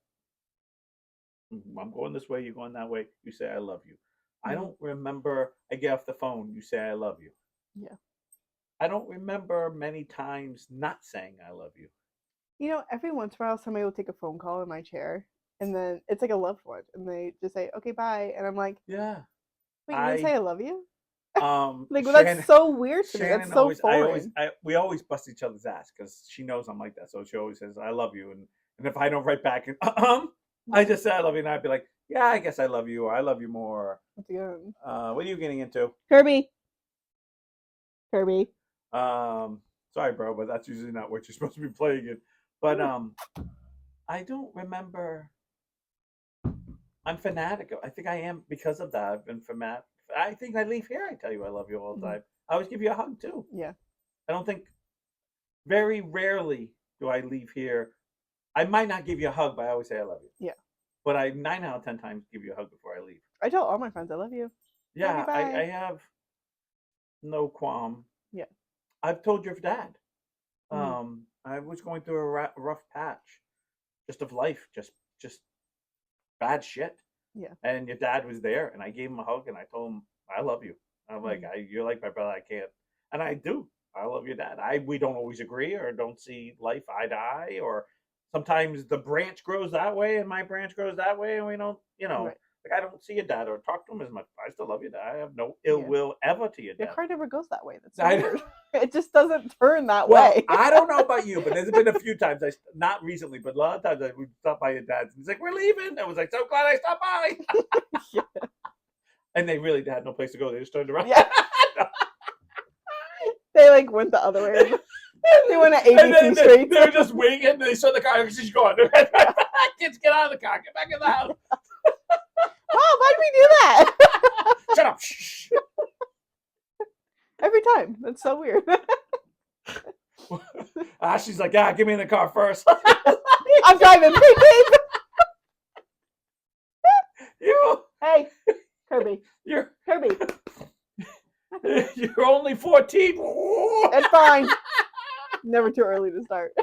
I'm going this way, you're going that way. You say I love you. I Mhm. don't remember I get off the phone, you say I love you. Yeah. I don't remember many times not saying I love you. Every once in a while, somebody will take a phone call in my chair, and then it's like a loved one, and they just say, "Okay, bye," and I'm like, Yeah. "Wait, you didn't say I I love you?" Like, well, that's Shannon so weird to me. That's Shannon so always foreign. we always bust each other's ass because she knows I'm like that. So she always says, "I love you." And if I don't write back and I Yeah. just said I love you, and I'd be like, "Yeah, I guess I love you," or "I love you more." Once again, What are you getting into? Kirby, Kirby. Um, Sorry, bro, but that's usually not what you're supposed to be playing it. But I don't remember. I'm fanatic. I think I am because of that. I've been fanatic. I think I leave here. I tell you I love you all the Mhm. time. I always give you a hug too. Yeah. I don't think very rarely do I leave here. I might not give you a hug, but I always say I love you. Yeah. But I 9 out of 10 times give you a hug before I leave. I tell all my friends I love you. Love you. Yeah, I Bye. have no qualm. Yeah. I've told your dad. Mhm. I was going through a rough patch, just of life, just bad shit. Yeah. And your dad was there, and I gave him a hug, and I told him I love you. I'm like, Mhm. you're like my brother. I can't, and I do. I love your dad. We don't always agree or don't see life eye to eye, or sometimes the branch grows that way and my branch grows that way, and we don't, Right. like I don't see your dad or talk to him as much. I still love your dad. I have no ill Yeah. will ever to your Your dad. car never goes that way. That's so I, weird. It just doesn't turn that well, way. I don't know about you, but there's been a few times not recently, but a lot of times I would stop by your dad's, and he's like, "We're leaving." I was like, "So glad I stopped by." Yeah. And they really had no place to go. They just turned around. Yeah. They like went the other way. They went to And ABC then Street. they were just waiting, and they saw the car, and she's gone. Yeah. Kids, get out of the car. Get back in the house. Mom, why did we do that? Shut up. Shh. Every time. That's so weird. She's like, "Yeah, get me in the car first." I'm driving. Beep, beep. you, Hey, Kirby. you're, Kirby. you're only 14. It's fine. Never too early to start.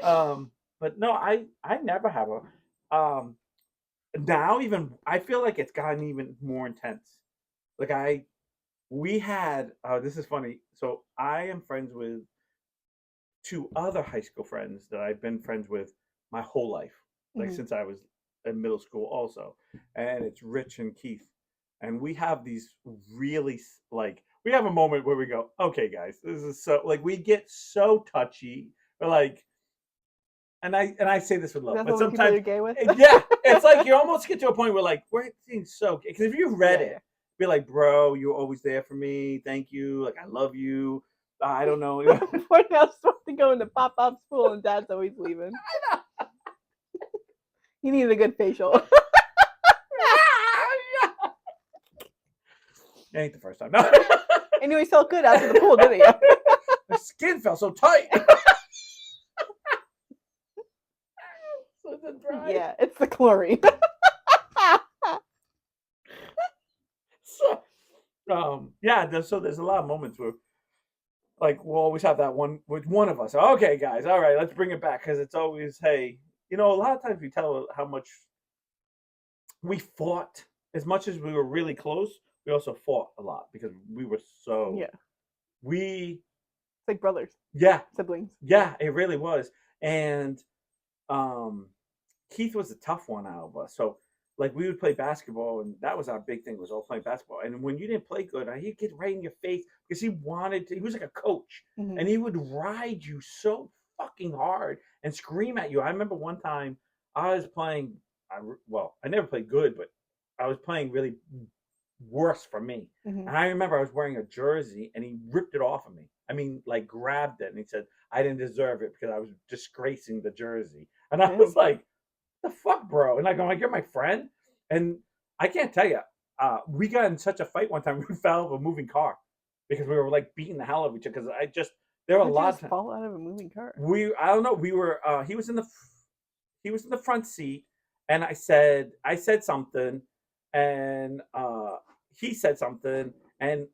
um, but no, I never have a. Now even I feel like it's gotten even more intense. Like we had. This is funny. So I am friends with two other high school friends that I've been friends with my whole life, like Mhm. since I was in middle school also, and it's Rich and Keith, and we have these really like we have a moment where we go, okay, guys, this is so like we get so touchy. We're like, and I say this with love, That's but the only people sometimes, you're gay with. yeah, it's like you almost get to a point where like we're being so because if you read Yeah, it, yeah. be like, bro, you're always there for me. Thank you. Like I love you. I don't know. We're now supposed to go into pop-up school, and Dad's always leaving. He needed a good facial. It ain't the first time. No. And you always felt good after the pool, didn't you? My skin felt so tight. So the dry. Yeah, it's the chlorine. So, yeah. So there's a lot of moments where, like, we'll always have that one with one of us. Okay, guys, all right, let's bring it back because it's always, hey, a lot of times we tell how much we fought. As much as we were really close, we also fought a lot because we were so. Yeah, We. it's like brothers, Yeah, siblings. yeah, it really was, and um, Keith was a tough one out of us. So like we would play basketball, and that was our big thing was all playing basketball. And when you didn't play good, he'd get right in your face because he wanted to. He was like a coach, and he would ride you so fucking hard and scream at you. I remember one time I was playing. I never played good, but I was playing really worse for me. Mm-hmm. And I remember I was wearing a jersey, and he ripped it off of me. I mean, like grabbed it, and he said I didn't deserve it because I was disgracing the jersey. And I was like, the fuck, bro? And like, I'm like, you're my friend. And I can't tell you, we got in such a fight one time. We fell out of a moving car because we were like beating the hell out of each other. Because there were a How'd lot you of just times. fall out of a moving car? I don't know. We were, he was in the front seat, and I said something, and he said something, and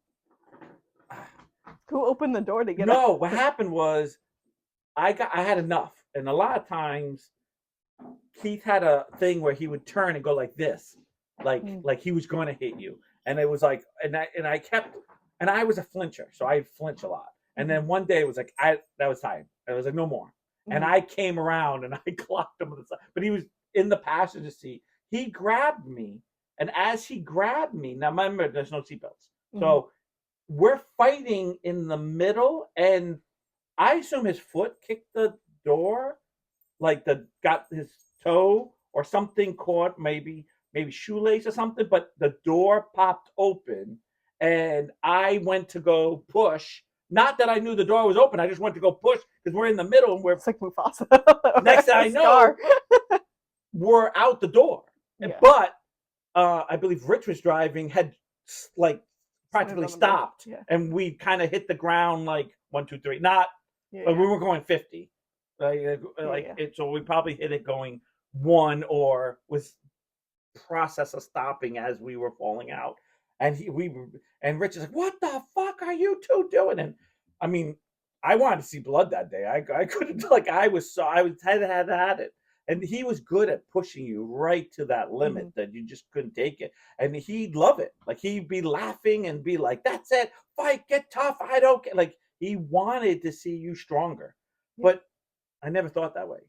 Who opened the door to get no, out? what happened was I had enough, and a lot of times Keith had a thing where he would turn and go like this, like he was going to hit you, and it was like, and I kept, and I was a flincher, so I flinch a lot. And then one day it was like that was time. I was like no more, and I came around and I clocked him on the side, but he was in the passenger seat. He grabbed me, and as he grabbed me, now remember there's no seatbelts, so we're fighting in the middle, and I assume his foot kicked the door, like got his toe or something caught, maybe shoelace or something, but the door popped open, and I went to go push. Not that I knew the door was open, I just went to go push because we're in the middle, and we're It's like Mufasa. next thing I know, we're out the door. Yeah. But I believe Rich was driving, had like practically stopped, and we kind of hit the ground like 1, 2, 3. Not, but we were going 50. It, so we probably hit it going 1 or was process of stopping as we were falling out. And and Rich is like, "What the fuck are you two doing?" And I mean, I wanted to see blood that day. I couldn't, like, I had it. And he was good at pushing you right to that limit that you just couldn't take it. And he'd love it. Like he'd be laughing and be like, "That's it, fight, get tough. I don't get," like he wanted to see you stronger. But I never thought that way.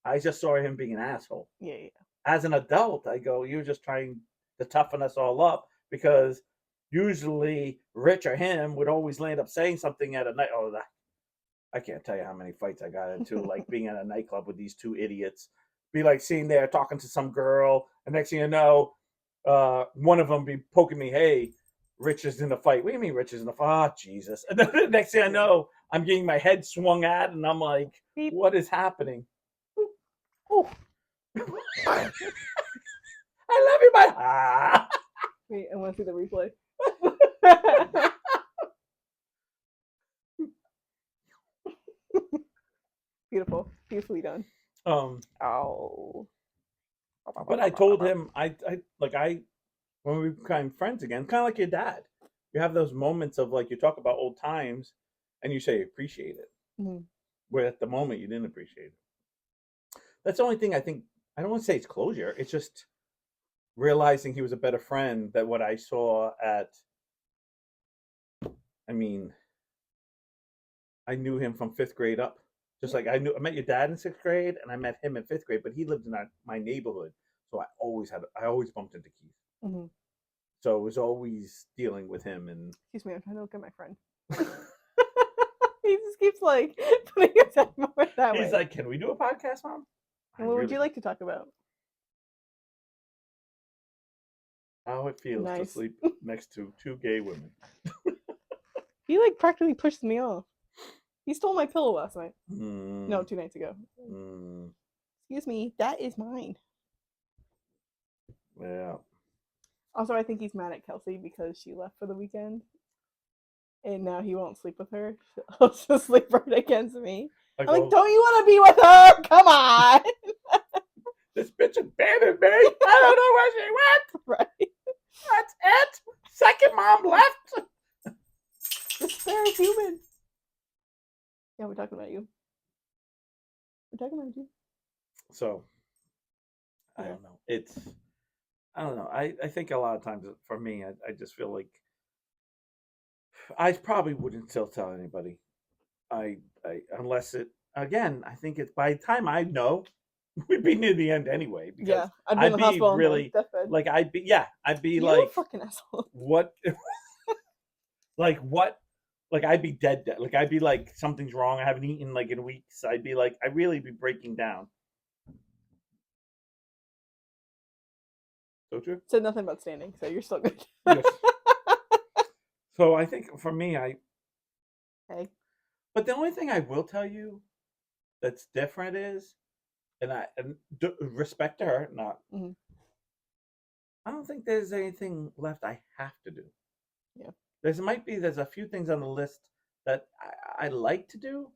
I just saw him being an asshole. Yeah. As an adult, I go, you're just trying to toughen us all up because usually Rich or him would always land up saying something at a night. Oh, I can't tell you how many fights I got into, like being at a nightclub with these two idiots. Be like sitting there talking to some girl, and next thing you know, one of them be poking me, "Hey, Rich is in the fight." What do you mean Rich is in the fight? Oh, Jesus. And then the next thing I know, I'm getting my head swung at, and I'm like, beep. What is happening? Oh. I love you, bye. Wait, I want to see the replay. Beautiful, beautifully done. Oh. But I told him, when we became friends again, kind of like your dad, you have those moments of like you talk about old times, and you say you appreciate it, where at the moment you didn't appreciate it. That's the only thing I think. I don't want to say it's closure. It's just realizing he was a better friend than what I saw at. I mean, I knew him from 5th grade up. Just like I met your dad in 6th grade, and I met him in 5th grade, but he lived in my neighborhood. So I always bumped into Keith. Mm-hmm. So it was always dealing with him and. Excuse me, I'm trying to look at my friend. He just keeps like putting his head forward that He's way. like, "Can we do a podcast, Mom?" And what would you like to talk about? How it feels to Nice. sleep next to two gay women. He like practically pushed me off. He stole my pillow last night. No, Mm, 2 nights ago. mm, Excuse me, that is mine. yeah. Also, I think he's mad at Kelsey because she left for the weekend, and now he won't sleep with her. He'll just sleep right against me. I I'm like, go, don't you want to be with her? Come on. this bitch abandoned me. I don't know where she went. Right. That's it. Second mom left. Just they're human. Yeah, we're talking about you. We're talking about you. So, I don't know. I don't know. I think a lot of times for me, I just feel like I probably wouldn't still tell anybody. Unless it, again, I think it's by the time I know, we'd be near the end anyway, because Yeah, I'd be in I'd the be hospital on really, deathbed. like, I'd be You like, fucking asshole. what, what, like, I'd be dead. Like, I'd be like, something's wrong. I haven't eaten like in weeks. I'd be like, I'd really be breaking down. So true. Said nothing about standing, so you're still good. Yes. So I think for me, Hey. but the only thing I will tell you that's different is, respect to her, not. Mhm. I don't think there's anything left I have to do. Yeah. There's a few things on the list that I like to do,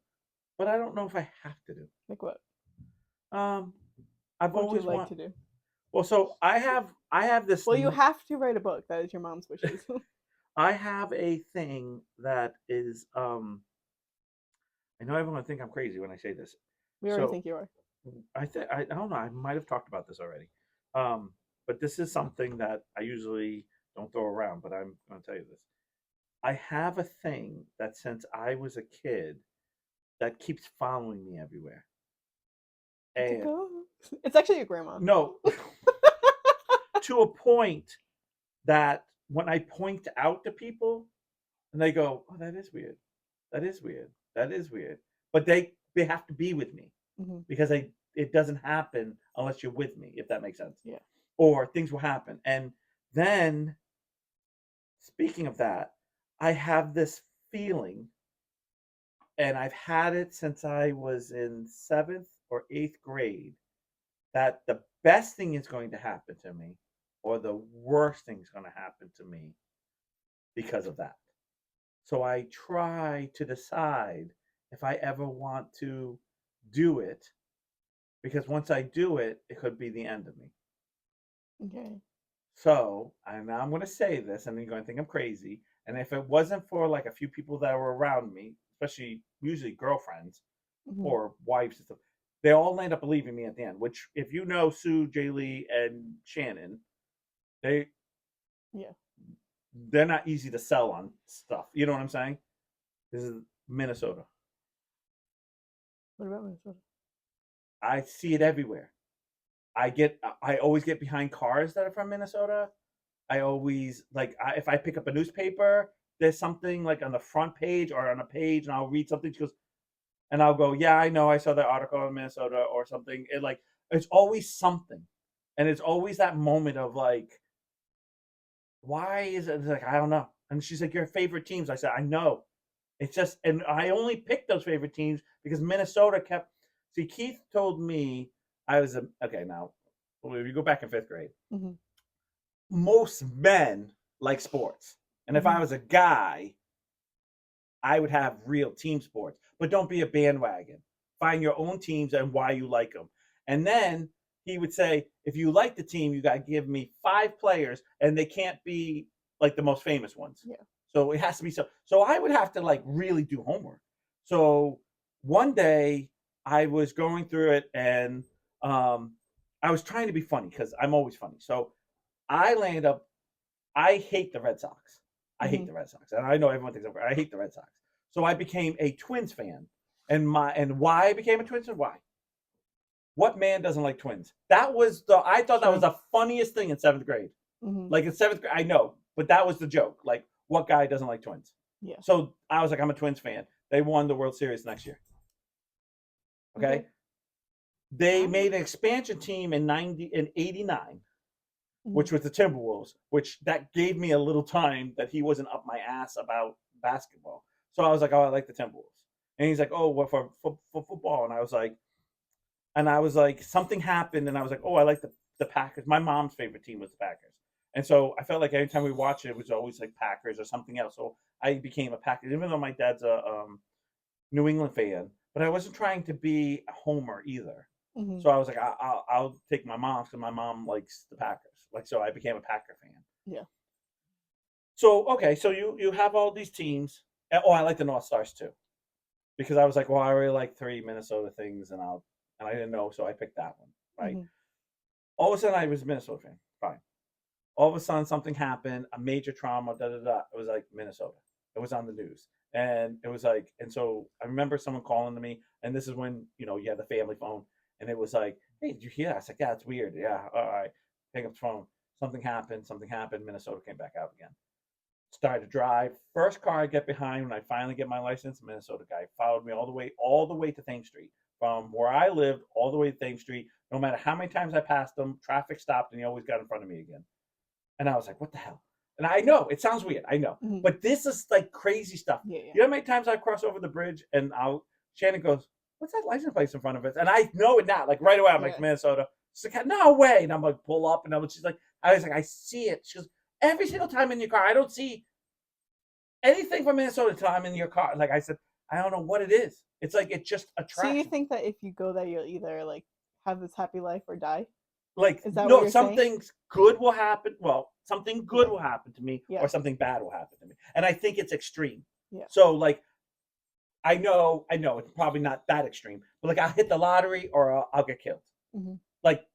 but I don't know if I have to do. Like what? Um, I've What would you always like want. to do? Well, so I have this. Well, you have to write a book. That is your mom's wishes. I have a thing that is. I know everyone will think I'm crazy when I say this. We already So think you are. I don't know. I might have talked about this already. Um, but this is something that I usually don't throw around. But I'm going to tell you this. I have a thing that since I was a kid that keeps following me everywhere. It's a And ghost. It's actually your grandma. no, to a point that when I point out to people and they go, "Oh, that is weird. That is weird. That is weird," but they have to be with me Mm-hmm. because it doesn't happen unless you're with me, if that makes sense. Yeah. Or things will happen, and then speaking of that, I have this feeling, and I've had it since I was in 7th or 8th grade, that the best thing is going to happen to me or the worst thing is going to happen to me because of that. So I try to decide if I ever want to do it, because once I do it, it could be the end of me. Okay. So now I'm going to say this, and you're going to think I'm crazy. And if it wasn't for like a few people that were around me, especially usually girlfriends Mm-hmm. or wives and stuff, they all end up believing me at the end. Which, if you know Sue, Jay Lee, and Shannon, they Yeah. they're not easy to sell on stuff. You know what I'm saying? This is Minnesota. What about Minnesota? I see it everywhere. I always get behind cars that are from Minnesota. I always if I pick up a newspaper, there's something like on the front page or on a page, and I'll read something. She goes, and I'll go, yeah, I know, I saw that article in Minnesota or something. It's always something, and it's always that moment of like, why is it? It's like, I don't know. And she's like, your favorite teams. I said, I know. It's just, and I only picked those favorite teams because Minnesota kept. See, Keith told me I was okay. Now, if you go back in 5th grade, Mm-hmm. most men like sports, and if I was a guy, I would have real team sports. But don't be a bandwagon. Find your own teams and why you like them. And then he would say, if you like the team, you got to give me 5 players, and they can't be like the most famous ones. Yeah. So it has to be so. So I would have to like really do homework. So one day I was going through it, and I was trying to be funny because I'm always funny. So I landed up. I hate the Red Sox. I hate the Red Sox, and I know everyone thinks I hate the Red Sox. So I became a Twins fan, and why I became a Twins fan? Why? what man doesn't like twins? I thought that was the funniest thing in 7th grade. Mm-hmm. Like in 7th grade, I know, but that was the joke. Like, what guy doesn't like twins? Yeah. So I was like, I'm a Twins fan. They won the World Series next year. Okay. They made an expansion team in 89, which was the Timberwolves, which that gave me a little time that he wasn't up my ass about basketball. So I was like, oh, I like the Timberwolves. And he's like, oh, what for football? And I was like, something happened, and I was like, oh, I like the Packers. My mom's favorite team was the Packers. And so I felt like every time we watched it, it was always like Packers or something else. So I became a Packers, even though my dad's a New England fan, but I wasn't trying to be a homer either. Mm-hmm. So I was like, I'll take my mom because my mom likes the Packers. Like, so I became a Packer fan. Yeah. So okay, so you have all these teams. Oh, I like the North Stars too, because I was like, well, I already like 3 Minnesota things, and I didn't know, so I picked that one. Right. Mm-hmm. All of a sudden, I was a Minnesota fan. Fine. All of a sudden, something happened, a major trauma. Da da da. It was like Minnesota. It was on the news. And it was like, and so I remember someone calling to me, and this is when, you had the family phone, and it was like, hey, did you hear that? I was like, yeah, it's weird. Yeah, all right. Pick up the phone. Something happened. Minnesota came back out again. Started to drive. First car I get behind when I finally get my license, Minnesota guy followed me all the way to Thames Street. From where I lived all the way to Thames Street. No matter how many times I passed him, traffic stopped, and he always got in front of me again. And I was like, what the hell? And I know it sounds weird, I know, but this is like crazy stuff. Yeah. You know how many times I cross over the bridge and Shannon goes, "What's that license plate in front of us?" And I know it now, like right away. I'm like, Minnesota. She's like, "No way!" And I'm like, pull up, and she's like, I was like, I see it. She goes, every single time in your car, I don't see anything from Minnesota until I'm in your car. Like I said, I don't know what it is. It's like it's just attraction. So you think that if you go there, you'll either like have this happy life or die? Like, is that no, what you're some saying? things good will happen. Well, something good will happen to me, Yeah. or something bad will happen to me. And I think it's extreme. Yeah. So, like, I know it's probably not that extreme, but like I'll hit the lottery or I'll get killed. Mm-hmm. Like,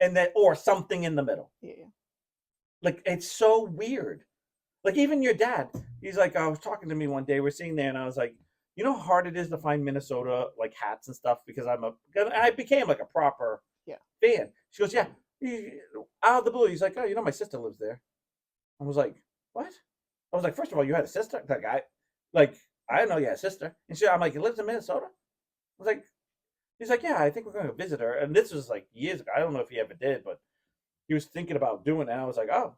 and then, or something in the middle. Yeah. Like, it's so weird. Like, even your dad, he's like, I was talking to me one day, we're sitting there, and I was like, you know how hard it is to find Minnesota, like, hats and stuff? Because I became like a proper fan. She goes, yeah. Out of the blue, he's like, oh, my sister lives there. I was like, what? I was like, first of all, you had a sister? I didn't know you had a sister. And I'm like, you lives in Minnesota? I was like, he's like, yeah, I think we're going to visit her. And this was like years ago. I don't know if he ever did, but he was thinking about doing it. And I was like, oh,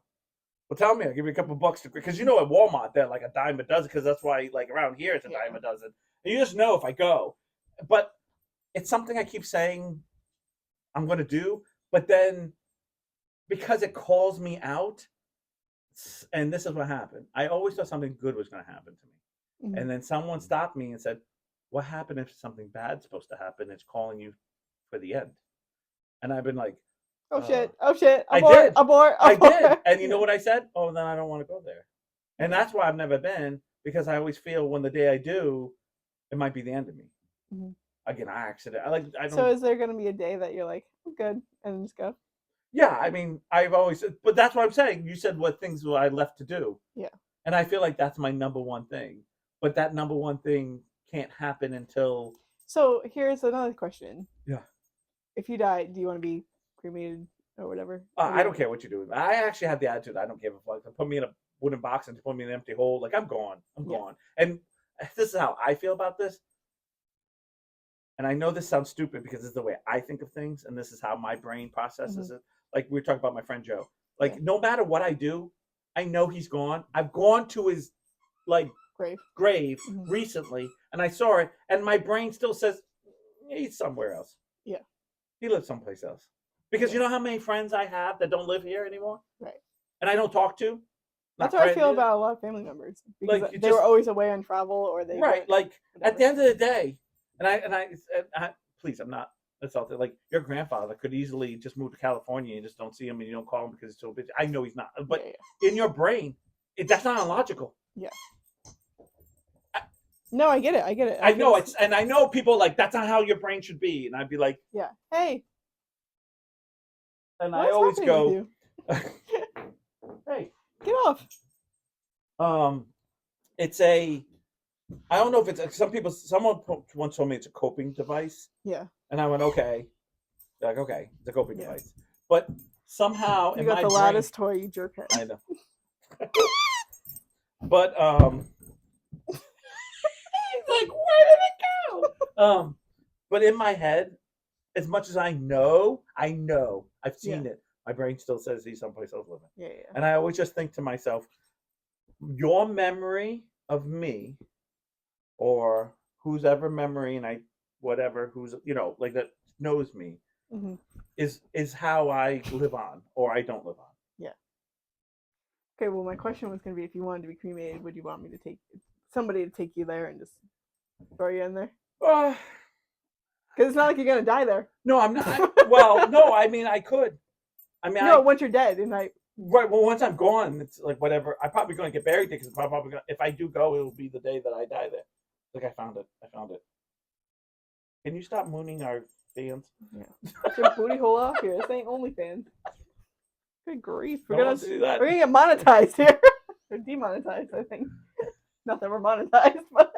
well, tell me, I'll give you a couple bucks because at Walmart they're like a dime a dozen, because that's why like around here it's a dime a dozen. And you just know if I go, but it's something I keep saying I'm going to do, but then because it calls me out, and this is what happened. I always thought something good was going to happen to me, and then someone stopped me and said, "What happened if something bad's supposed to happen? It's calling you for the end." And I've been like, Oh shit! Abort! I did. And you know what I said? Oh, then I don't want to go there. And that's why I've never been, because I always feel when the day I do, it might be the end of me. Mm-hmm. Again, accident. So is there going to be a day that you're like, I'm good, and just go? Yeah, I mean, I've always, but that's what I'm saying. You said what things I left to do. Yeah. And I feel like that's my number one thing. But that number one thing can't happen until. So here's another question. Yeah. If you die, do you want to be cremated or whatever? I don't care what you do. I actually have the attitude, I don't give a fuck. Put me in a wooden box and put me in an empty hole. Like, I'm gone. I'm gone. And this is how I feel about this. And I know this sounds stupid because this is the way I think of things, and this is how my brain processes it. Like, we were talking about my friend Joe. Like, no matter what I do, I know he's gone. I've gone to his like grave recently, and I saw it, and my brain still says he's somewhere else. Yeah, he lives someplace else. Because you know how many friends I have that don't live here anymore, right? And I don't talk to. That's how I feel about a lot of family members, because like, they were always away on travel, or they like at the end of the day. And I please, I'm not insulted. Like, your grandfather could easily just move to California and just don't see him, and you don't call him because he's so busy. I know he's not, but in your brain, that's not illogical. Yeah. No, I get it. I get it. I know it's, and I know people like that's not how your brain should be, and I'd be like, yeah, hey. And I always go, hey, get off. It's a. I don't know if it's someone once told me it's a coping device. Yeah. And I went, okay. Like, okay, it's a coping Yeah. device. But somehow You in got my the brain, loudest toy, you jerkhead. I know. But he's like, where did it go? But in my head, as much as I know, I've Yeah. seen it. My brain still says he's someplace else living, Yeah, yeah. and I always just think to myself, your memory of me, or whose ever memory, and I, whatever, who's like that knows me, Mm-hmm. is how I live on, or I don't live on. Yeah. Okay, well, my question was going to be, if you wanted to be cremated, would you want me to take somebody to take you there and just throw you in there? Uh, Because it's not like you're going to die there. no, I'm not. Well, no, I mean I could. I mean, No, once you're dead, and right. Well, once I'm gone, it's like whatever. I'm probably going to get buried there because I'm probably gonna, if I do go, it'll be the day that I die there. Like I found it. I found it. Can you stop mooning our fans? Yeah. Get your booty hole off here. This ain't OnlyFans. Good grief. We're Don't gonna do that. we're gonna get monetized here. Or demonetized, I think. Not that we're monetized, but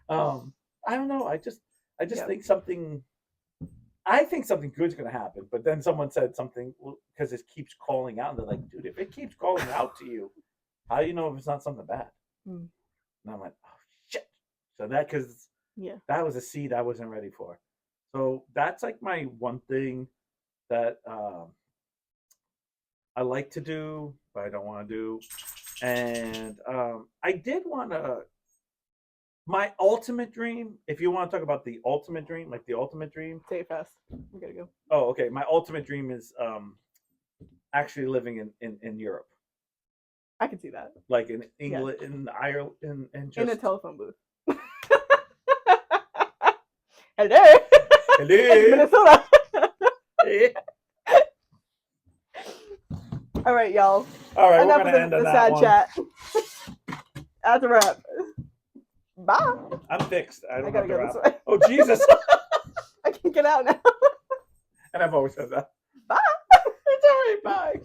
I don't know. I just Yeah. think something. I think something good's going to happen, but then someone said something because it keeps calling out, and they're like, "Dude, if it keeps calling out to you, how do you know if it's not something bad?" Mm. And I'm like, "Oh shit!" So because yeah. that was a seed I wasn't ready for. So that's like my one thing that I like to do, but I don't want to do. And I did want to. My ultimate dream, if you want to talk about the ultimate dream, like the ultimate dream. Say it fast. We gotta go. Oh, okay. My ultimate dream is actually living in Europe, I can see that. like in England, in Ireland, and just in a telephone booth. Hello. hello. Minnesota. All right, y'all. All right, Enough we're of gonna end on the that sad one. chat. That's a wrap. Bye. I'm fixed. I don't gotta have to go wrap. this way. Oh Jesus! I can't get out now. And I've always said that. Bye. It's all right. Bye.